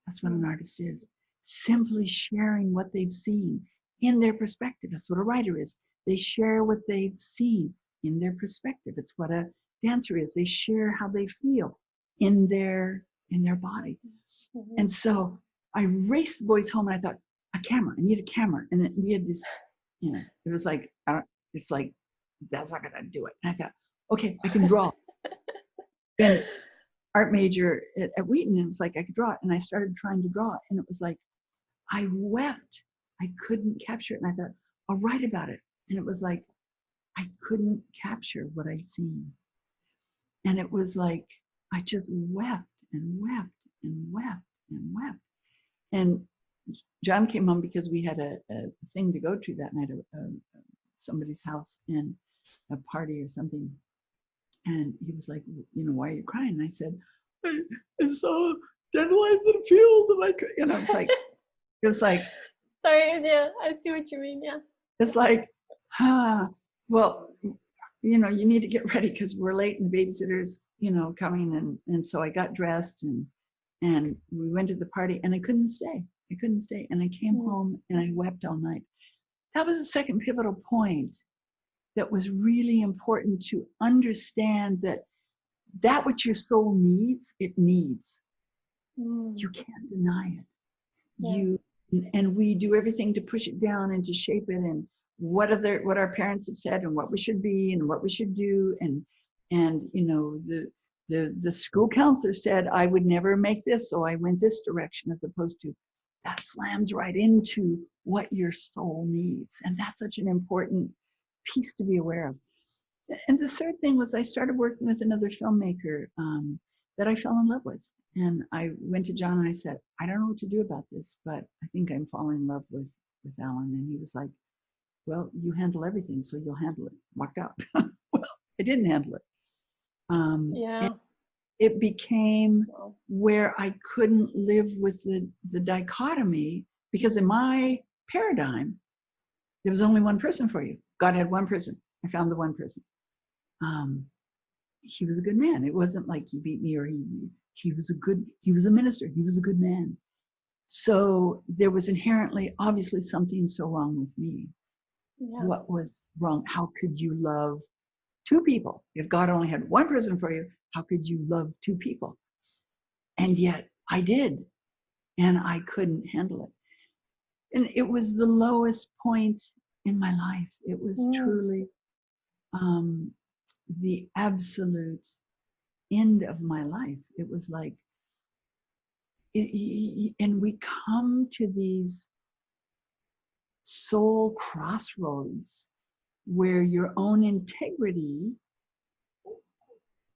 That's what an artist is. Simply sharing what they've seen in their perspective. That's what a writer is. They share what they've seen in their perspective. It's what a dancer is. They share how they feel in their body. And so I raced the boys home, and I thought, a camera. I need a camera. And then we had this, it was like, it's like, that's not gonna do it. And I thought, okay, I can draw. And art major at Wheaton, and it was like I could draw it. And I started trying to draw it, and it was like, I wept. I couldn't capture it. And I thought, I'll write about it. And it was like, I couldn't capture what I'd seen. And it was like, I just wept and wept and wept and wept. And John came home because we had a thing to go to that night, somebody's house and a party or something. And he was like, why are you crying? And I said, I saw dandelions in a field. And it was like, Sorry, yeah, I see what you mean, yeah. It's like, well, you need to get ready because we're late and the babysitter's, coming. And so I got dressed and we went to the party and I couldn't stay. And I came home and I wept all night. That was the second pivotal point that was really important to understand that which your soul needs, it needs. You can't deny it. Yeah. And we do everything to push it down and to shape it and what our parents have said and what we should be and what we should do. And the school counselor said I would never make this, so I went this direction, as opposed to that slams right into what your soul needs. And that's such an important piece to be aware of. And the third thing was I started working with another filmmaker that I fell in love with. And I went to John and I said, I don't know what to do about this, but I think I'm falling in love with Alan. And he was like, well, you handle everything, so you'll handle it. Walked out. Well, I didn't handle it. Yeah. It became where I couldn't live with the dichotomy, because in my paradigm, there was only one person for you. God had one person. I found the one person. He was a good man. It wasn't like he beat me or he was a minister. He was a good man. So there was inherently, obviously, something so wrong with me. Yeah. What was wrong? How could you love two people? If God only had one person for you, how could you love two people? And yet I did, and I couldn't handle it. And it was the lowest point in my life. It was truly the absolute end of my life. It was like, and we come to these soul crossroads where your own integrity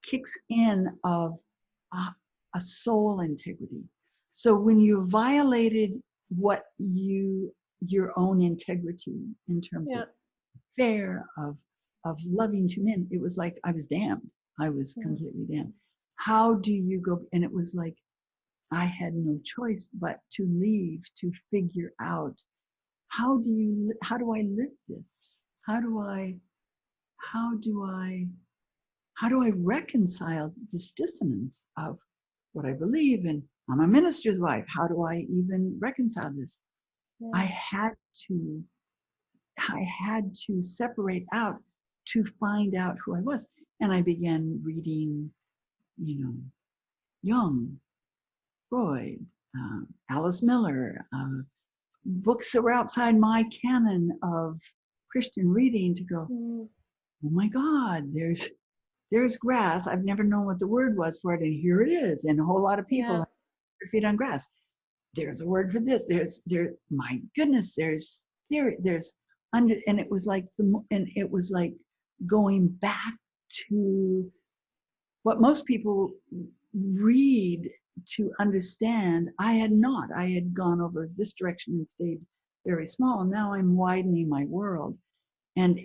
kicks in of a soul integrity. So when you violated your own integrity in terms of fair, of loving two men, it was like I was damned. I was completely damned. How do you go? And it was like I had no choice but to leave, to figure out how do I live this? How do I reconcile this dissonance of what I believe in? I'm a minister's wife. How do I even reconcile this? Yeah. I had to separate out to find out who I was. And I began reading, Jung, Freud, Alice Miller, books that were outside my canon of Christian reading, to go, oh my God, there's grass. I've never known what the word was for it, and here it is. And a whole lot of people have their feet on grass. There's a word for this. My goodness, and it was like going back to what most people read to understand. I had not. I had gone over this direction and stayed very small. And now I'm widening my world. And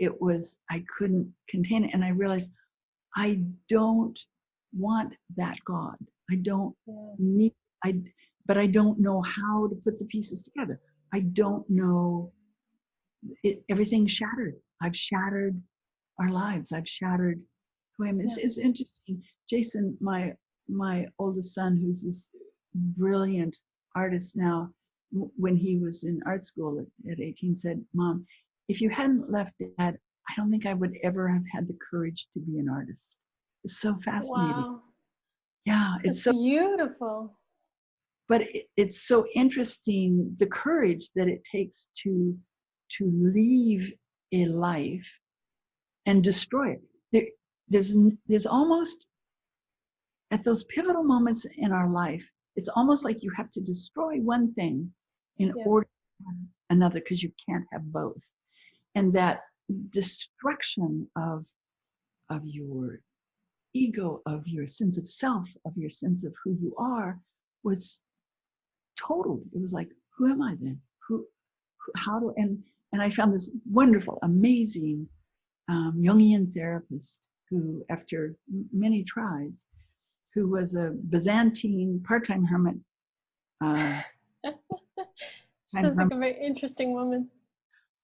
I couldn't contain it. And I realized I don't want that God. I don't need, but I don't know how to put the pieces together. I don't know. Everything's shattered. I've shattered our lives. I've shattered who I am. It's interesting. Jason, my oldest son, who's this brilliant artist now, when he was in art school at 18, said, Mom, if you hadn't left Dad, I don't think I would ever have had the courage to be an artist. It's so fascinating. Wow. Yeah, it's so beautiful. But it's so interesting, the courage that it takes to leave a life and destroy it. There's almost, at those pivotal moments in our life, it's almost like you have to destroy one thing in order to have another because you can't have both. And that destruction of your ego, of your sense of self, of your sense of who you are, was totaled. It was like, who am I then? How do, and I found this wonderful, amazing Jungian therapist who, after many tries, who was a Byzantine part-time hermit. Sounds like a very interesting woman.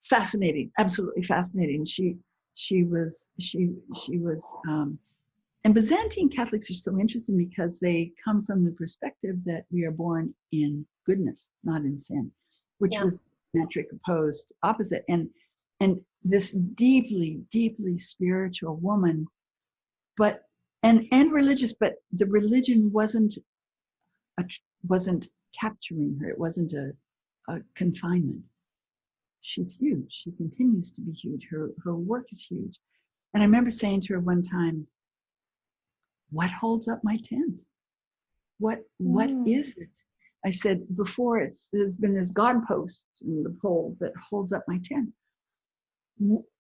Fascinating, absolutely fascinating. She was, and Byzantine Catholics are so interesting because they come from the perspective that we are born in goodness, not in sin, which was metric opposed opposite. And this deeply, deeply spiritual woman, but and religious, but the religion wasn't capturing her. It wasn't a confinement. She's huge. She continues to be huge. Her work is huge. And I remember saying to her one time, what holds up my tent? What is it? I said, before there's been this God post in the pole that holds up my tent.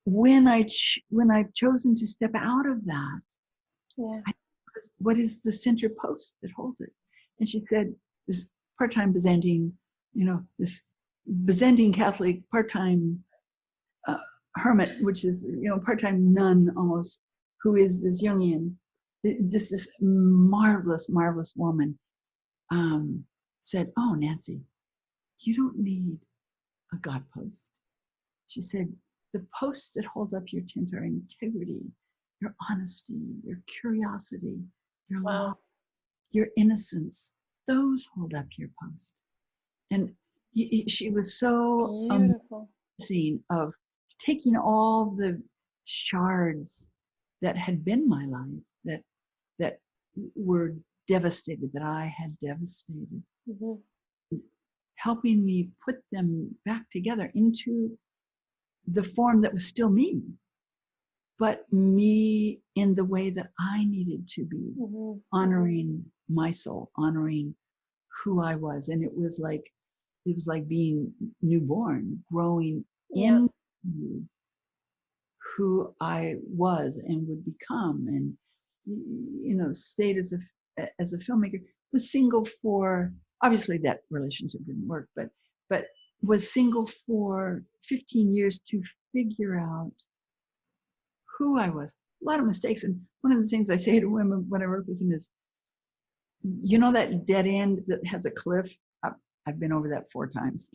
When I've chosen to step out of that, what is the center post that holds it? And she said, this part-time Byzantine, this Byzantine Catholic part-time hermit, which is, part-time nun almost, who is this Jungian, just this marvelous, marvelous woman, said, oh, Nancy, you don't need a God post. She said, the posts that hold up your tent are integrity, your honesty, your curiosity, your love, your innocence. Those hold up your post. And she was so beautiful, amazing of taking all the shards that had been my life, that were devastated, that I had devastated, helping me put them back together into the form that was still me, but me in the way that I needed to be, honoring my soul, honoring who I was. And it was like being newborn, growing into who I was and would become, and stayed as a filmmaker. Was single for, obviously that relationship didn't work, but was single for 15 years to figure out who I was. A lot of mistakes. And one of the things I say to women when I work with them is, that dead end that has a cliff? I've been over that 4 times.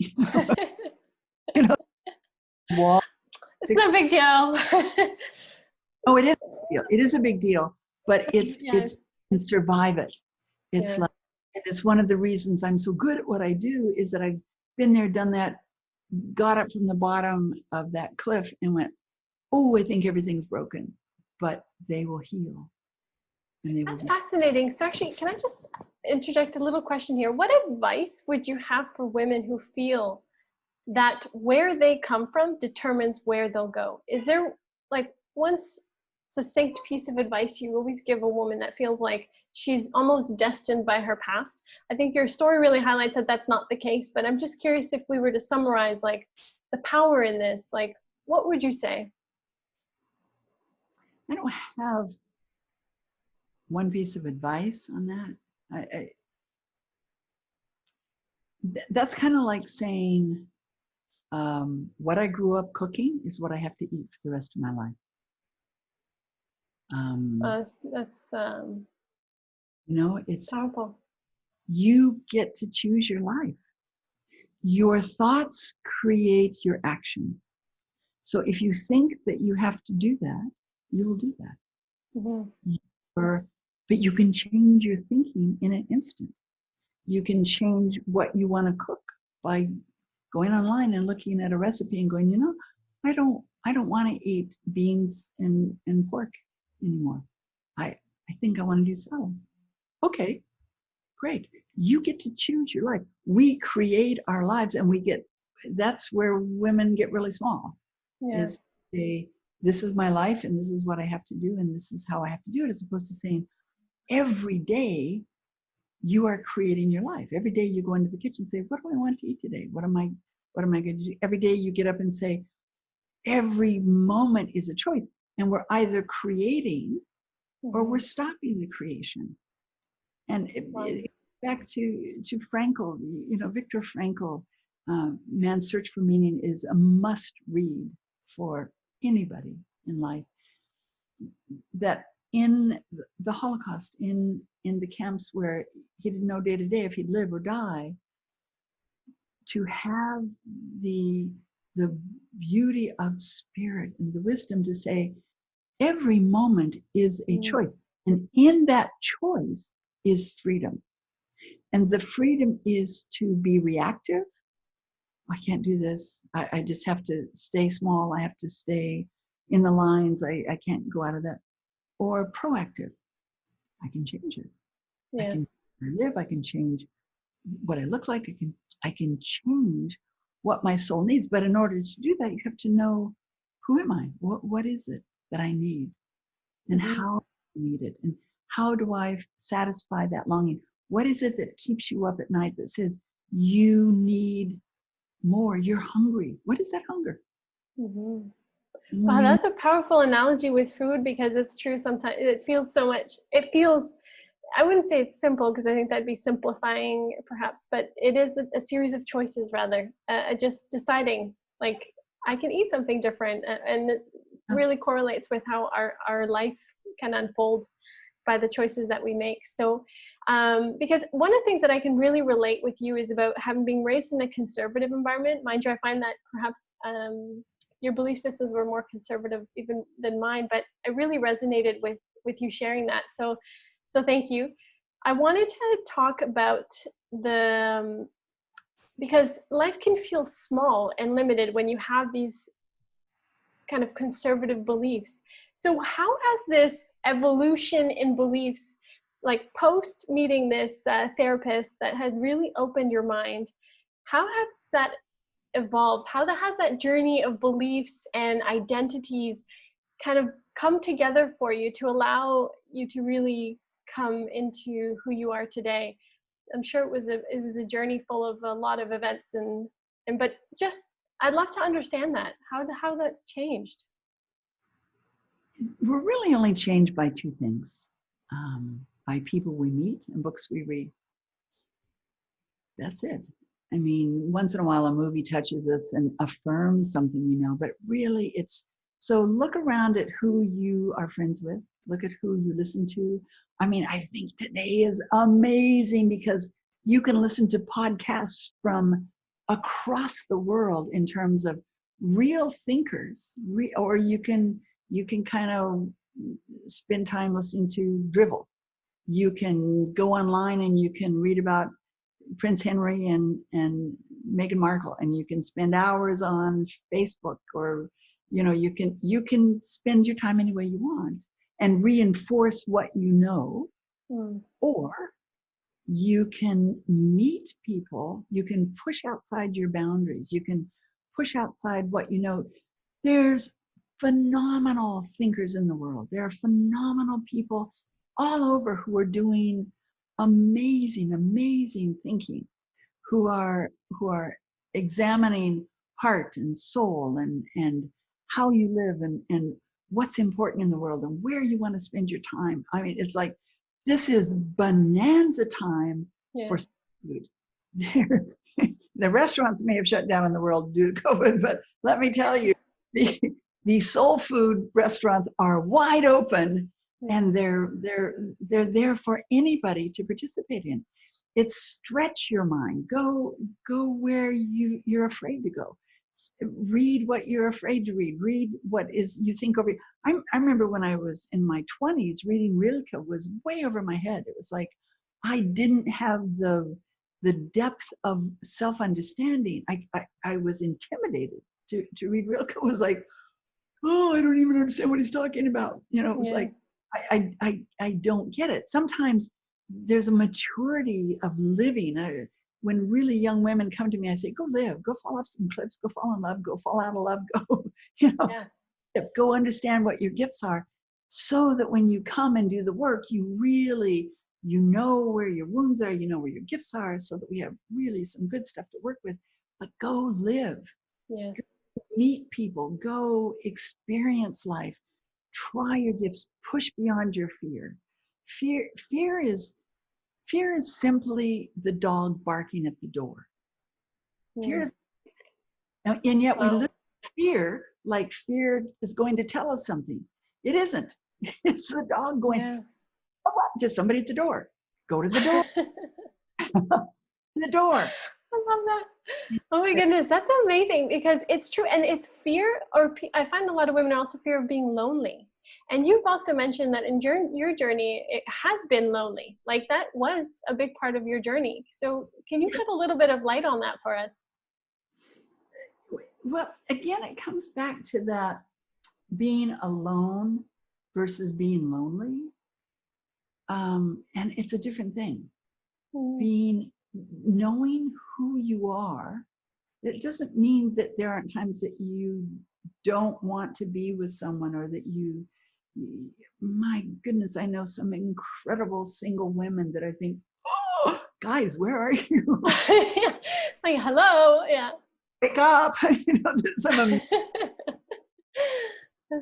Wall. It's no big deal. Oh, it is a big deal. It is a big deal, but it's survive it. It's like, and it's one of the reasons I'm so good at what I do, is that I've been there, done that, got up from the bottom of that cliff and went, oh, I think everything's broken, but they will heal. And That's fascinating. So actually, can I just interject a little question here? What advice would you have for women who feel that where they come from determines where they'll go? Is there like one succinct piece of advice you always give a woman that feels like she's almost destined by her past? I think your story really highlights that that's not the case, but I'm just curious, if we were to summarize like the power in this, like what would you say? I don't have one piece of advice on that. That's kind of like saying, what I grew up cooking is what I have to eat for the rest of my life. It's powerful. You get to choose your life. Your thoughts create your actions. So if you think that you have to do that, you will do that. But you can change your thinking in an instant. You can change what you want to cook by going online and looking at a recipe and going, I don't want to eat beans and pork anymore. I think I want to do salads. Okay, great. You get to choose your life. We create our lives, and that's where women get really small. Is this is my life, and this is what I have to do, and this is how I have to do it, as opposed to saying, every day you are creating your life. Every day you go into the kitchen and say, what do I want to eat today? What am I What am I going to do? Every day you get up and say, every moment is a choice. And we're either creating or we're stopping the creation. And back to Frankl, Viktor Frankl, Man's Search for Meaning is a must read for anybody in life. That in the Holocaust, in the camps where he didn't know day to day if he'd live or die, to have the beauty of spirit and the wisdom to say every moment is a choice, and in that choice is freedom. And the freedom is to be reactive. I can't do this. I just have to stay small. I have to stay in the lines. I can't go out of that. Or proactive. I can change it. I can live. I can change what I look like. I can change what my soul needs. But in order to do that, you have to know, who am I? What is it that I need? And how I need it? And how do I satisfy that longing? What is it that keeps you up at night that says you need more? You're hungry. What is that hunger? Wow, that's a powerful analogy with food, because it's true. Sometimes it feels I wouldn't say it's simple, because I think that'd be simplifying perhaps, but it is a series of choices rather. Just deciding, like, I can eat something different, and it really correlates with how our life can unfold by the choices that we make. So, because one of the things that I can really relate with you is about having been raised in a conservative environment. Mind you, I find that perhaps your belief systems were more conservative even than mine, but I really resonated with you sharing that. So thank you. I wanted to talk about because life can feel small and limited when you have these kind of conservative beliefs. So how has this evolution in beliefs, like post meeting this therapist that had really opened your mind, how has that evolved? How has that journey of beliefs and identities kind of come together for you to allow you to really come into who you are today? I'm sure it was a journey full of a lot of events but just I'd love to understand that, how that changed. We're really only changed by two things, by people we meet and books we read. That's it. I mean, once in a while a movie touches us and affirms something we know, but really so look around at who you are friends with, look at who you listen to. I mean, I think today is amazing because you can listen to podcasts from across the world in terms of real thinkers, or you can kind of spend time listening to drivel. You can go online and you can read about Prince Henry and Meghan Markle, and you can spend hours on Facebook, or you can spend your time any way you want and reinforce what you know. Or you can meet people, you can push outside your boundaries, you can push outside what you know. There's phenomenal thinkers in the world. There are phenomenal people all over who are doing amazing thinking, who are examining heart and soul and how you live and what's important in the world and where you want to spend your time. I mean, it's like, this is bonanza time for food. The restaurants may have shut down in the world due to COVID, but let me tell you, the soul food restaurants are wide open, and they're there for anybody to participate in. It's stretch your mind. Go where you're afraid to go. Read what you're afraid to read. Read what is you think over. I remember when I was in my 20s, reading Rilke was way over my head. It was like I didn't have the depth of self-understanding. I was intimidated to read Rilke. It was like, oh, I don't even understand what he's talking about. It was like, I don't get it. Sometimes there's a maturity of living. When really young women come to me, I say, go live, go fall off some cliffs, go fall in love, go fall out of love, go, go understand what your gifts are, so that when you come and do the work, you really, where your wounds are, where your gifts are, so that we have really some good stuff to work with. but go live, Yeah. meet people, go experience life, try your gifts, push beyond your fear. Fear is simply the dog barking at the door. Fear Mm. is, and yet we Wow. live in fear like fear is going to tell us something. It isn't. It's the dog going, Yeah. oh, what? Just somebody at the door. Go to the door. The door. I love that. Oh my goodness, that's amazing because it's true. And it's fear, or I find a lot of women are also fear of being lonely. And you've also mentioned that in your journey, it has been lonely. Like that was a big part of your journey. So can you shed a little bit of light on that for us? Well, again, it comes back to that being alone versus being lonely. And it's a different thing. Mm. Knowing who you are, it doesn't mean that there aren't times that you don't want to be with someone, or that my goodness, I know some incredible single women that I think, oh, guys, where are you? Like, hello. Yeah. Wake up. There's some of them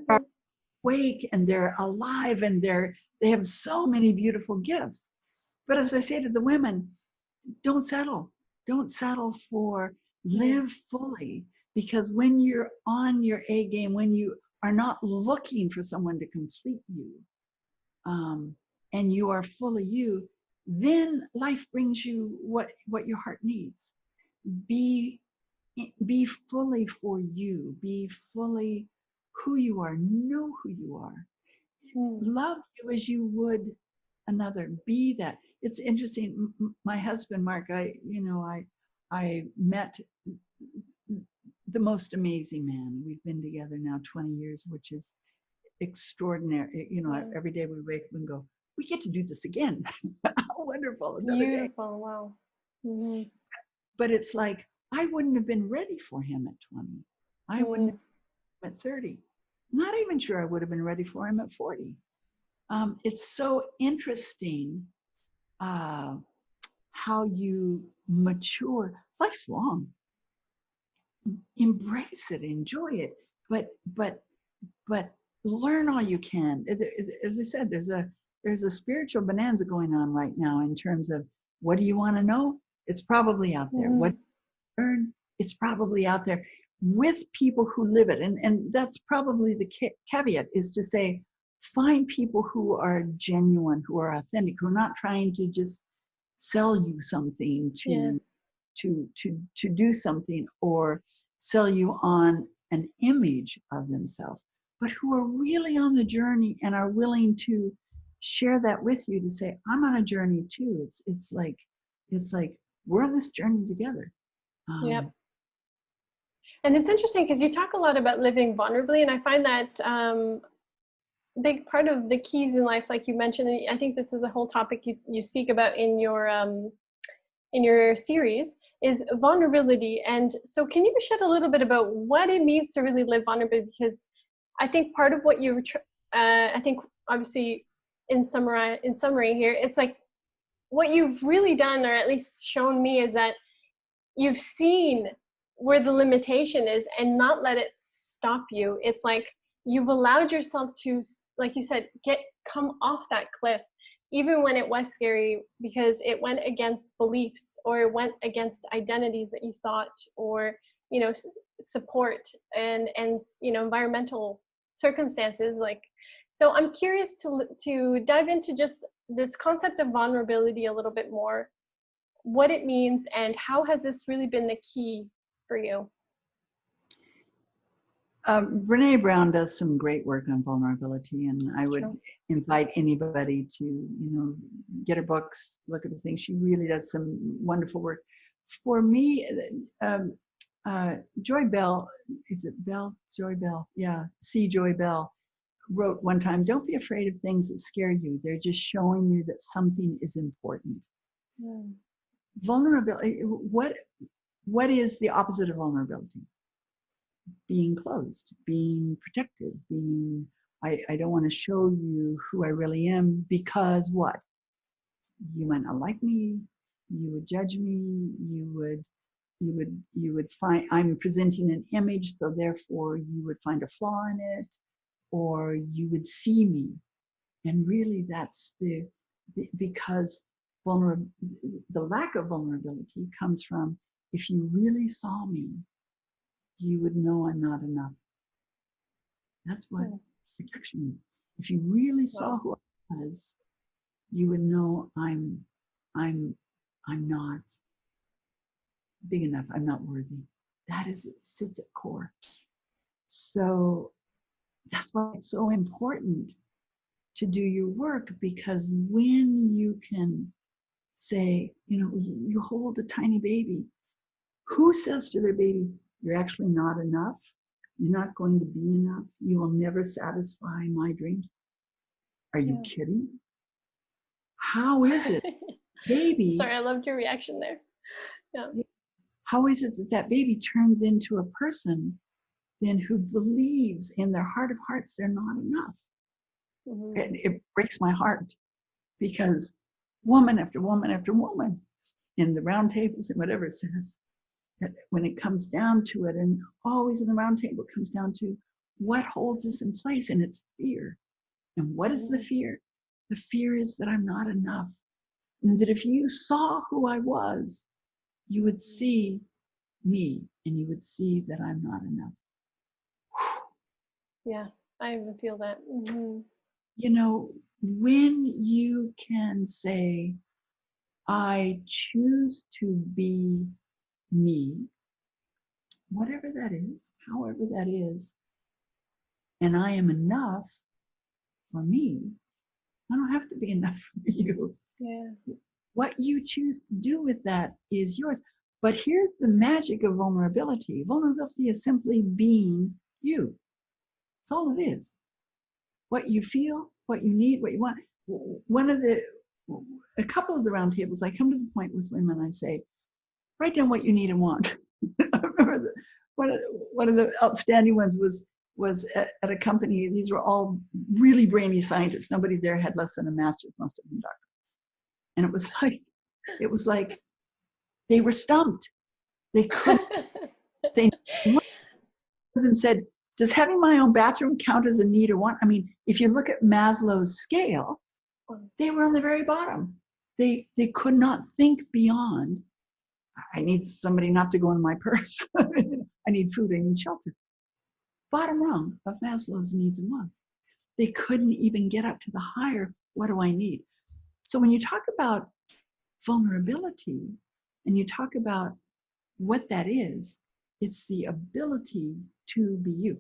are Okay. awake and they're alive and they have so many beautiful gifts. But as I say to the women, don't settle. Don't settle for, live fully. Because when you're on your A game, when you are not looking for someone to complete you, and you are fully you, then life brings you what your heart needs. Be be fully for you. Be fully who you are. Know who you are. Mm. Love you as you would another. Be that. It's interesting. My husband Mark, I met the most amazing man. We've been together now 20 years, which is extraordinary. Yeah. Every day we wake up and go, we get to do this again. How wonderful, another day. Beautiful. Wow. Mm-hmm. But it's like, I wouldn't have been ready for him at 20. I wouldn't have Mm. been at 30. Not even sure I would have been ready for him at 40. It's so interesting how you mature. Life's long. Embrace it, enjoy it, but learn all you can. As I said, there's a spiritual bonanza going on right now in terms of, what do you want to know? It's probably out there. What Mm-hmm. do you learn? It's probably out there with people who live it. And that's probably the caveat, is to say, find people who are genuine, who are authentic, who are not trying to just sell you something Yeah. to do something, or sell you on an image of themselves, but who are really on the journey and are willing to share that with you, to say, I'm on a journey too. It's like we're on this journey together. Yep. um, And it's interesting because you talk a lot about living vulnerably, and I find that big part of the keys in life, like you mentioned. And I think this is a whole topic you speak about in your series, is vulnerability. And so, can you shed a little bit about what it means to really live vulnerably? Because I think part of what I think obviously in summary here, it's like what you've really done, or at least shown me, is that you've seen where the limitation is and not let it stop you. It's like you've allowed yourself to, like you said, come off that cliff, even when it was scary, because it went against beliefs, or it went against identities that you thought, or support and environmental circumstances. Like, so I'm curious to dive into just this concept of vulnerability a little bit more, what it means, and how has this really been the key for you? Brene Brown does some great work on vulnerability, and I would True. invite anybody to, get her books, look at the things. She really does some wonderful work. For me, Joy Bell, is it Bell? Joy Bell, yeah, C. Joy Bell wrote one time, don't be afraid of things that scare you. They're just showing you that something is important. Mm. Vulnerability, what is the opposite of vulnerability? Being closed, being protective, I don't want to show you who I really am, because what? You might not like me, you would judge me, you would, you would find I'm presenting an image, so therefore you would find a flaw in it, or you would see me. And really that's the because the lack of vulnerability comes from, if you really saw me, you would know I'm not enough. That's what protection is. If you really saw who I was, you would know I'm not big enough. I'm not worthy. That is, it sits at core. So that's why it's so important to do your work, because when you can say, you hold a tiny baby, who says to their baby, you're actually not enough? You're not going to be enough. You will never satisfy my dreams. Are you kidding? How is it, baby? Sorry, I loved your reaction there. Yeah. How is it that that baby turns into a person then who believes in their heart of hearts they're not enough? Mm-hmm. It breaks my heart, because woman after woman after woman in the round tables and whatever it says, that when it comes down to it, and always in the round table, it comes down to what holds us in place, and it's fear. And what is the fear? The fear is that I'm not enough. And that if you saw who I was, you would see me, and you would see that I'm not enough. Yeah, I even feel that. Mm-hmm. When you can say, I choose to be me, whatever that is, however that is, and I am enough for me, I don't have to be enough for you. Yeah. What you choose to do with that is yours. But here's the magic of vulnerability. Vulnerability is simply being you. That's all it is. What you feel, what you need, what you want. A couple of the round tables, I come to the point with women, I say, write down what you need and want. I remember one of the outstanding ones was at a company. These were all really brainy scientists. Nobody there had less than a master's, most of them doctors. And it was like they were stumped. They couldn't. One of them said, does having my own bathroom count as a need or want? I mean, if you look at Maslow's scale, they were on the very bottom. They could not think beyond, I need somebody not to go in my purse. I need food, I need shelter. Bottom rung of Maslow's needs and wants. They couldn't even get up to the higher, what do I need? So when you talk about vulnerability and you talk about what that is, it's the ability to be you.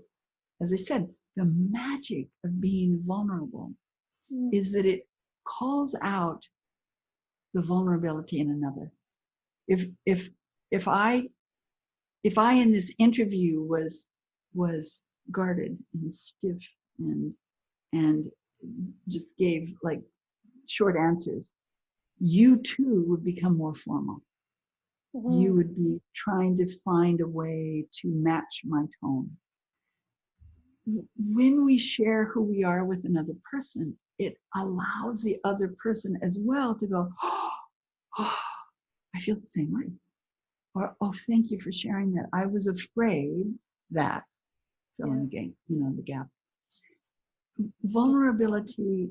As I said, the magic of being vulnerable is that it calls out the vulnerability in another. If I in this interview was guarded and stiff and just gave like short answers, you too would become more formal. Mm-hmm. You would be trying to find a way to match my tone. When we share who we are with another person, it allows the other person as well to go, oh, I feel the same way. Or, oh, thank you for sharing that. I was afraid that, fill in the gap. Vulnerability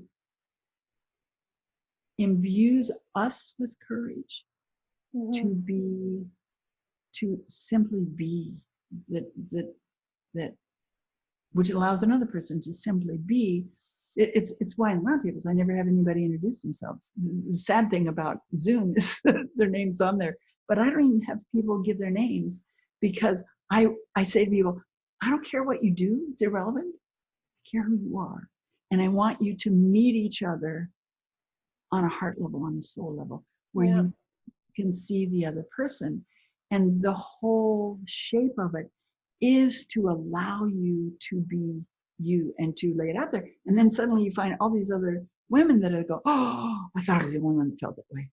imbues us with courage to simply be that which allows another person to simply be. It's why in roundtables I never have anybody introduce themselves. The sad thing about Zoom is their name's on there, but I don't even have people give their names, because I say to people, I don't care what you do, it's irrelevant. I care who you are, and I want you to meet each other on a heart level, on a soul level, where you can see the other person. And the whole shape of it is to allow you to be you and to lay it out there. And then suddenly you find all these other women that go, oh, I thought I was the only one that felt that way.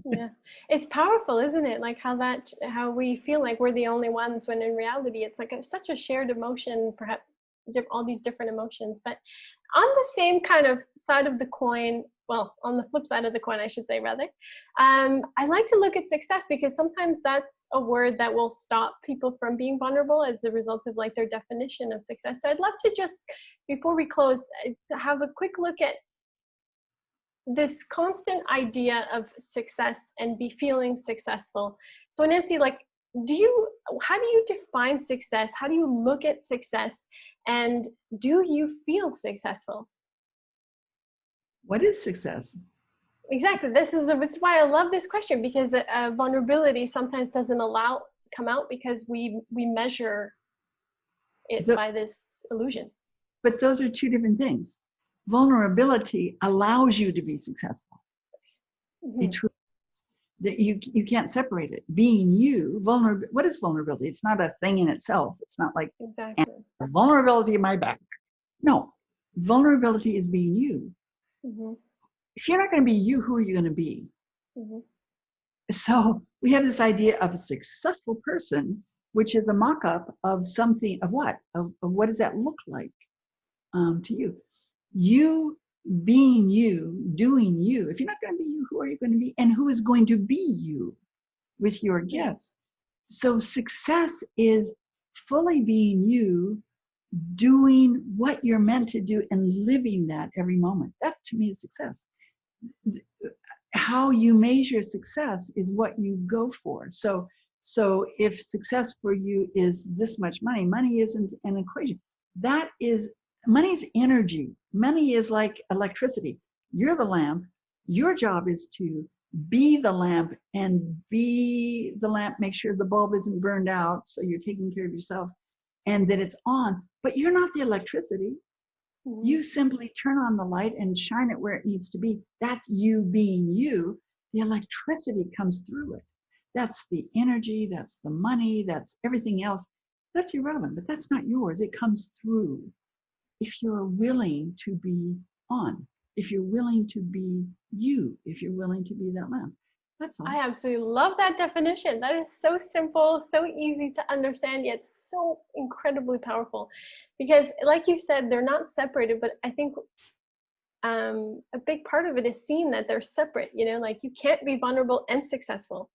Yeah, it's powerful, isn't it? Like how we feel like we're the only ones, when in reality it's like such a shared emotion, perhaps all these different emotions. But on the same kind of side of the coin, well, on the flip side of the coin, I should say, rather, I like to look at success because sometimes that's a word that will stop people from being vulnerable as a result of like their definition of success. So I'd love to just, before we close, have a quick look at this constant idea of success and be feeling successful. So Nancy, like, how do you define success? How do you look at success? And do you feel successful? What is success? Exactly. This is why I love this question, because vulnerability sometimes doesn't come out because we measure it by this illusion. But those are two different things. Vulnerability allows you to be successful. Mm-hmm. That you can't separate it. Being you, what is vulnerability? It's not a thing in itself. It's not like vulnerability in my back. No, vulnerability is being you. Mm-hmm. If you're not going to be you, who are you going to be? Mm-hmm. So we have this idea of a successful person, which is a mock-up of something, of what? Of what does that look like to you? You being you, doing you. If you're not going to be you, who are you going to be? And who is going to be you with your gifts? So success is fully being you, doing what you're meant to do and living that every moment. That to me is success. How you measure success is what you go for. So if success for you is this much money, money isn't an equation. Money's energy. Money is like electricity. You're the lamp. Your job is to be the lamp and make sure the bulb isn't burned out, so you're taking care of yourself and that it's on. But you're not the electricity. Mm-hmm. You simply turn on the light and shine it where it needs to be. That's you being you. The electricity comes through it. That's the energy, that's the money, that's everything else. That's irrelevant, but that's not yours. It comes through. If you're willing to be on, if you're willing to be you, if you're willing to be that lamp. That's all. I absolutely love that definition. That is so simple, so easy to understand, yet so incredibly powerful. Because like you said, they're not separated, but I think a big part of it is seeing that they're separate, like you can't be vulnerable and successful.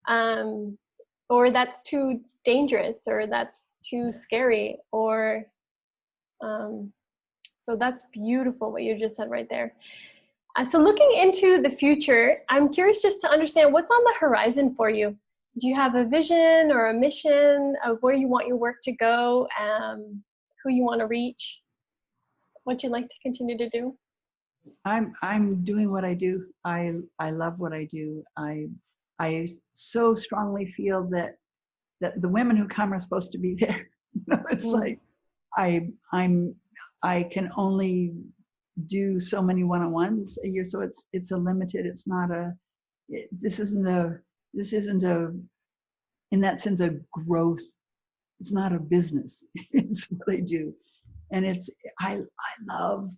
Or that's too dangerous, or that's too scary, or so that's beautiful what you just said right there. So looking into the future, I'm curious just to understand what's on the horizon for you. Do you have a vision or a mission of where you want your work to go, who you want to reach, what you'd like to continue to do? I'm doing what I do. I love what I do. I so strongly feel that the women who come are supposed to be there. It's like I can only do so many one-on-ones a year, so it's a limited. It's not this isn't a in that sense a growth. It's not a business. It's what I do, and I love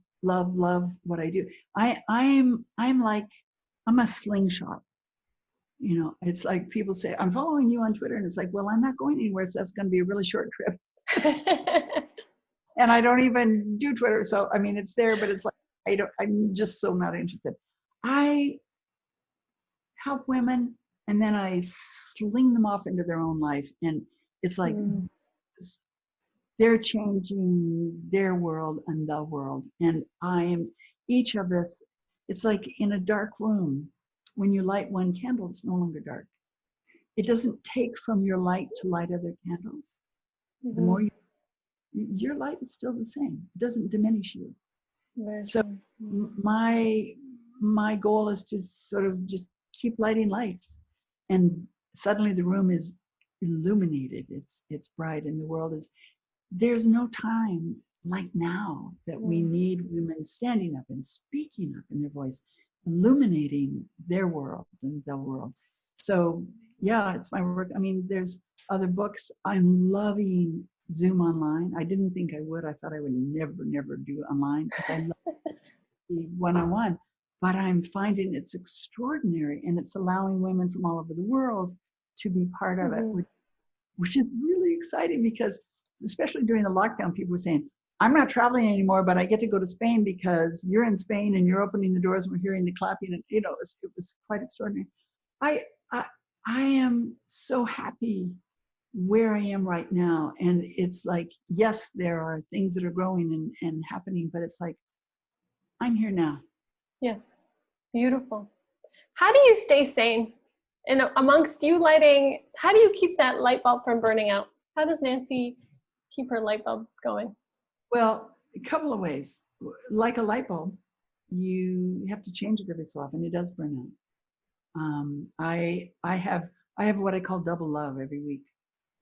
what I do. I'm a slingshot. It's like people say, I'm following you on Twitter, and it's like, well, I'm not going anywhere, so that's going to be a really short trip. And I don't even do Twitter. So, I mean, it's there, but it's like, I'm just so not interested. I help women and then I sling them off into their own life. And it's like, they're changing their world and the world. And each of us, it's like in a dark room. When you light one candle, it's no longer dark. It doesn't take from your light to light other candles. Mm-hmm. The more your light is still the same. It doesn't diminish you. Very so my goal is to sort of just keep lighting lights, and suddenly the room is illuminated. It's bright, and the world is. There's no time like now that we need women standing up and speaking up in their voice, illuminating their world and the world. So yeah, it's my work. I mean, there's other books. I'm loving Zoom online. I didn't think I would. I thought I would never do online because I love the one-on-one. But I'm finding it's extraordinary, and it's allowing women from all over the world to be part of it, which is really exciting because, especially during the lockdown, people were saying, I'm not traveling anymore, but I get to go to Spain because you're in Spain and you're opening the doors and we're hearing the clapping. And, it was quite extraordinary. I, I, I am so happy where I am right now. And it's like, yes, there are things that are growing and happening, but it's like, I'm here now. Yes. Beautiful. How do you stay sane? And amongst you lighting, how do you keep that light bulb from burning out? How does Nancy keep her light bulb going? Well, a couple of ways. Like a light bulb, you have to change it every so often. It does burn out. I have what I call double love every week,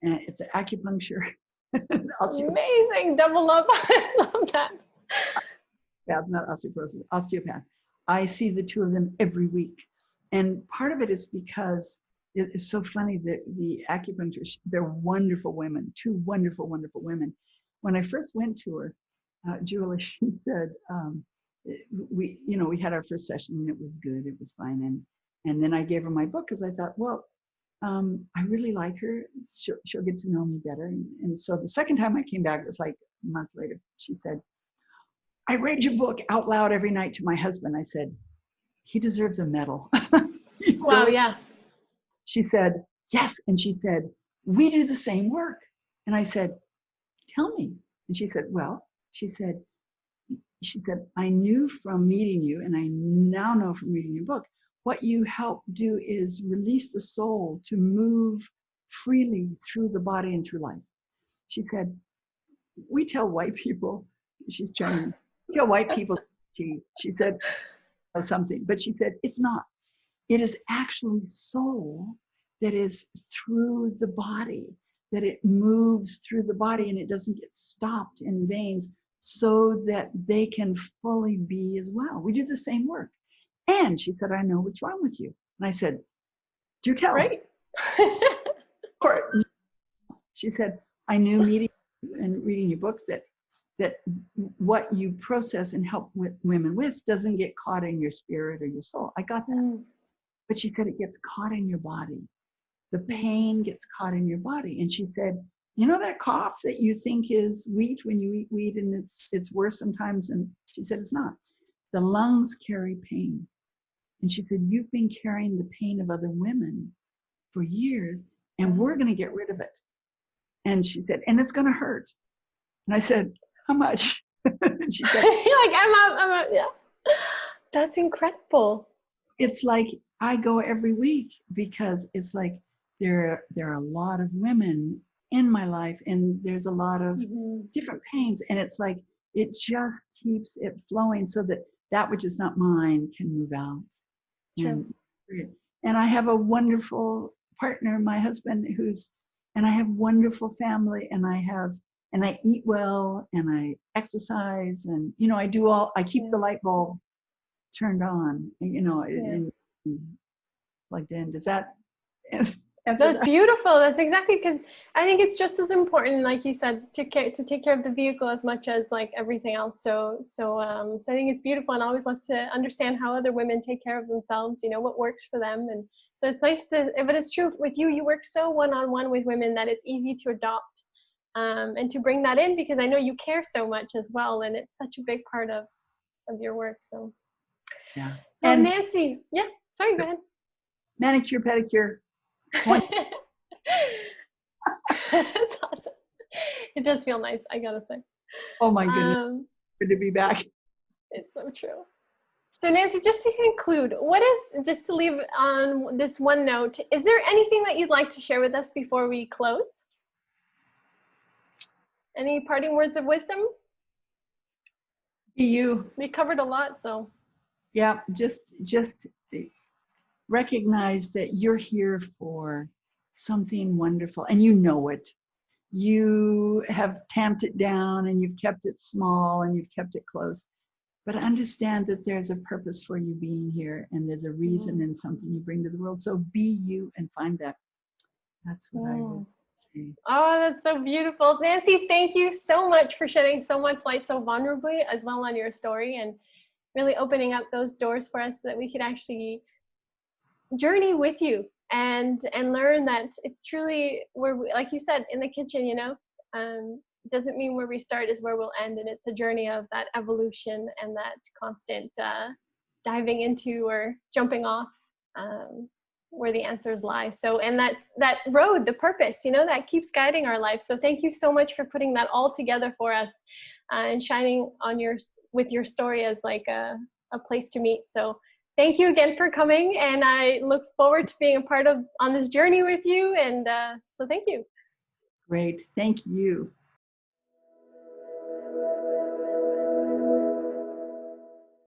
and it's acupuncture, Amazing. Double up. I love that. not osteoporosis, osteopath. I see the two of them every week, and part of it is because it's so funny that the acupuncturist, they're wonderful women, two wonderful, wonderful women. When I first went to her, Julie, she said, we had our first session and it was good, it was fine, and then I gave her my book because I thought, well, I really like her. She'll get to know me better. And so the second time I came back, it was like a month later. She said, I read your book out loud every night to my husband. I said, he deserves a medal. Wow, yeah. She said, yes. And she said, we do the same work. And I said, tell me. And she said, well, she said, I knew from meeting you, and I now know from reading your book, what you help do is release the soul to move freely through the body and through life. She said, we tell white people, she's Chinese, we tell white people, she said something, but she said, it's not. It is actually soul that is through the body, that it moves through the body and it doesn't get stopped in veins so that they can fully be as well. We do the same work. And she said, I know what's wrong with you. And I said, do tell. Right. She said, I knew meeting you and reading your book that what you process and help with women with doesn't get caught in your spirit or your soul. I got that. But she said, it gets caught in your body. The pain gets caught in your body. And she said, you know that cough that you think is wheat when you eat wheat and it's worse sometimes? And she said, it's not. The lungs carry pain. And she said, you've been carrying the pain of other women for years, and we're going to get rid of it. And she said, and it's going to hurt. And I said, how much? And she said, You're like, I'm up, yeah. That's incredible. It's like I go every week because it's like there are a lot of women in my life, and there's a lot of different pains, and it's like it just keeps it flowing so that which is not mine can move out. It's true. And I have a wonderful partner, my husband, and I have wonderful family, and I eat well, and I exercise, and I keep the light bulb turned on, and plugged in. Does that answer That's that? beautiful. That's exactly, because I think it's just as important, like you said, to take care of the vehicle as much as like everything else. So I think it's beautiful, and I always love to understand how other women take care of themselves. What works for them, and so it's nice but it's true with you. You work so one-on-one with women that it's easy to adopt and to bring that in, because I know you care so much as well, and it's such a big part of your work. So yeah. So and Nancy, yeah, sorry, go ahead. Manicure, pedicure. That's awesome. It does feel nice, I gotta say. Oh my goodness, good to be back. It's so true. So Nancy, just to conclude, just to leave on this one note, is there anything that you'd like to share with us before we close? Any parting words of wisdom? Be you. We covered a lot, so. Yeah, just recognize that you're here for something wonderful, and you know it. You have tamped it down, and you've kept it small, and you've kept it close. But understand that there's a purpose for you being here, and there's a reason and something you bring to the world. So be you and find that. That's what I would say. Oh, that's so beautiful. Nancy, thank you so much for shedding so much light so vulnerably as well on your story, and really opening up those doors for us so that we could actually journey with you and learn that it's truly, we're, like you said, in the kitchen, doesn't mean where we start is where we'll end. And it's a journey of that evolution and that constant diving into or jumping off where the answers lie. So, and that road, the purpose, that keeps guiding our life. So thank you so much for putting that all together for us and shining on with your story as like a place to meet. So thank you again for coming. And I look forward to being a part on this journey with you. And so thank you. Great. Thank you.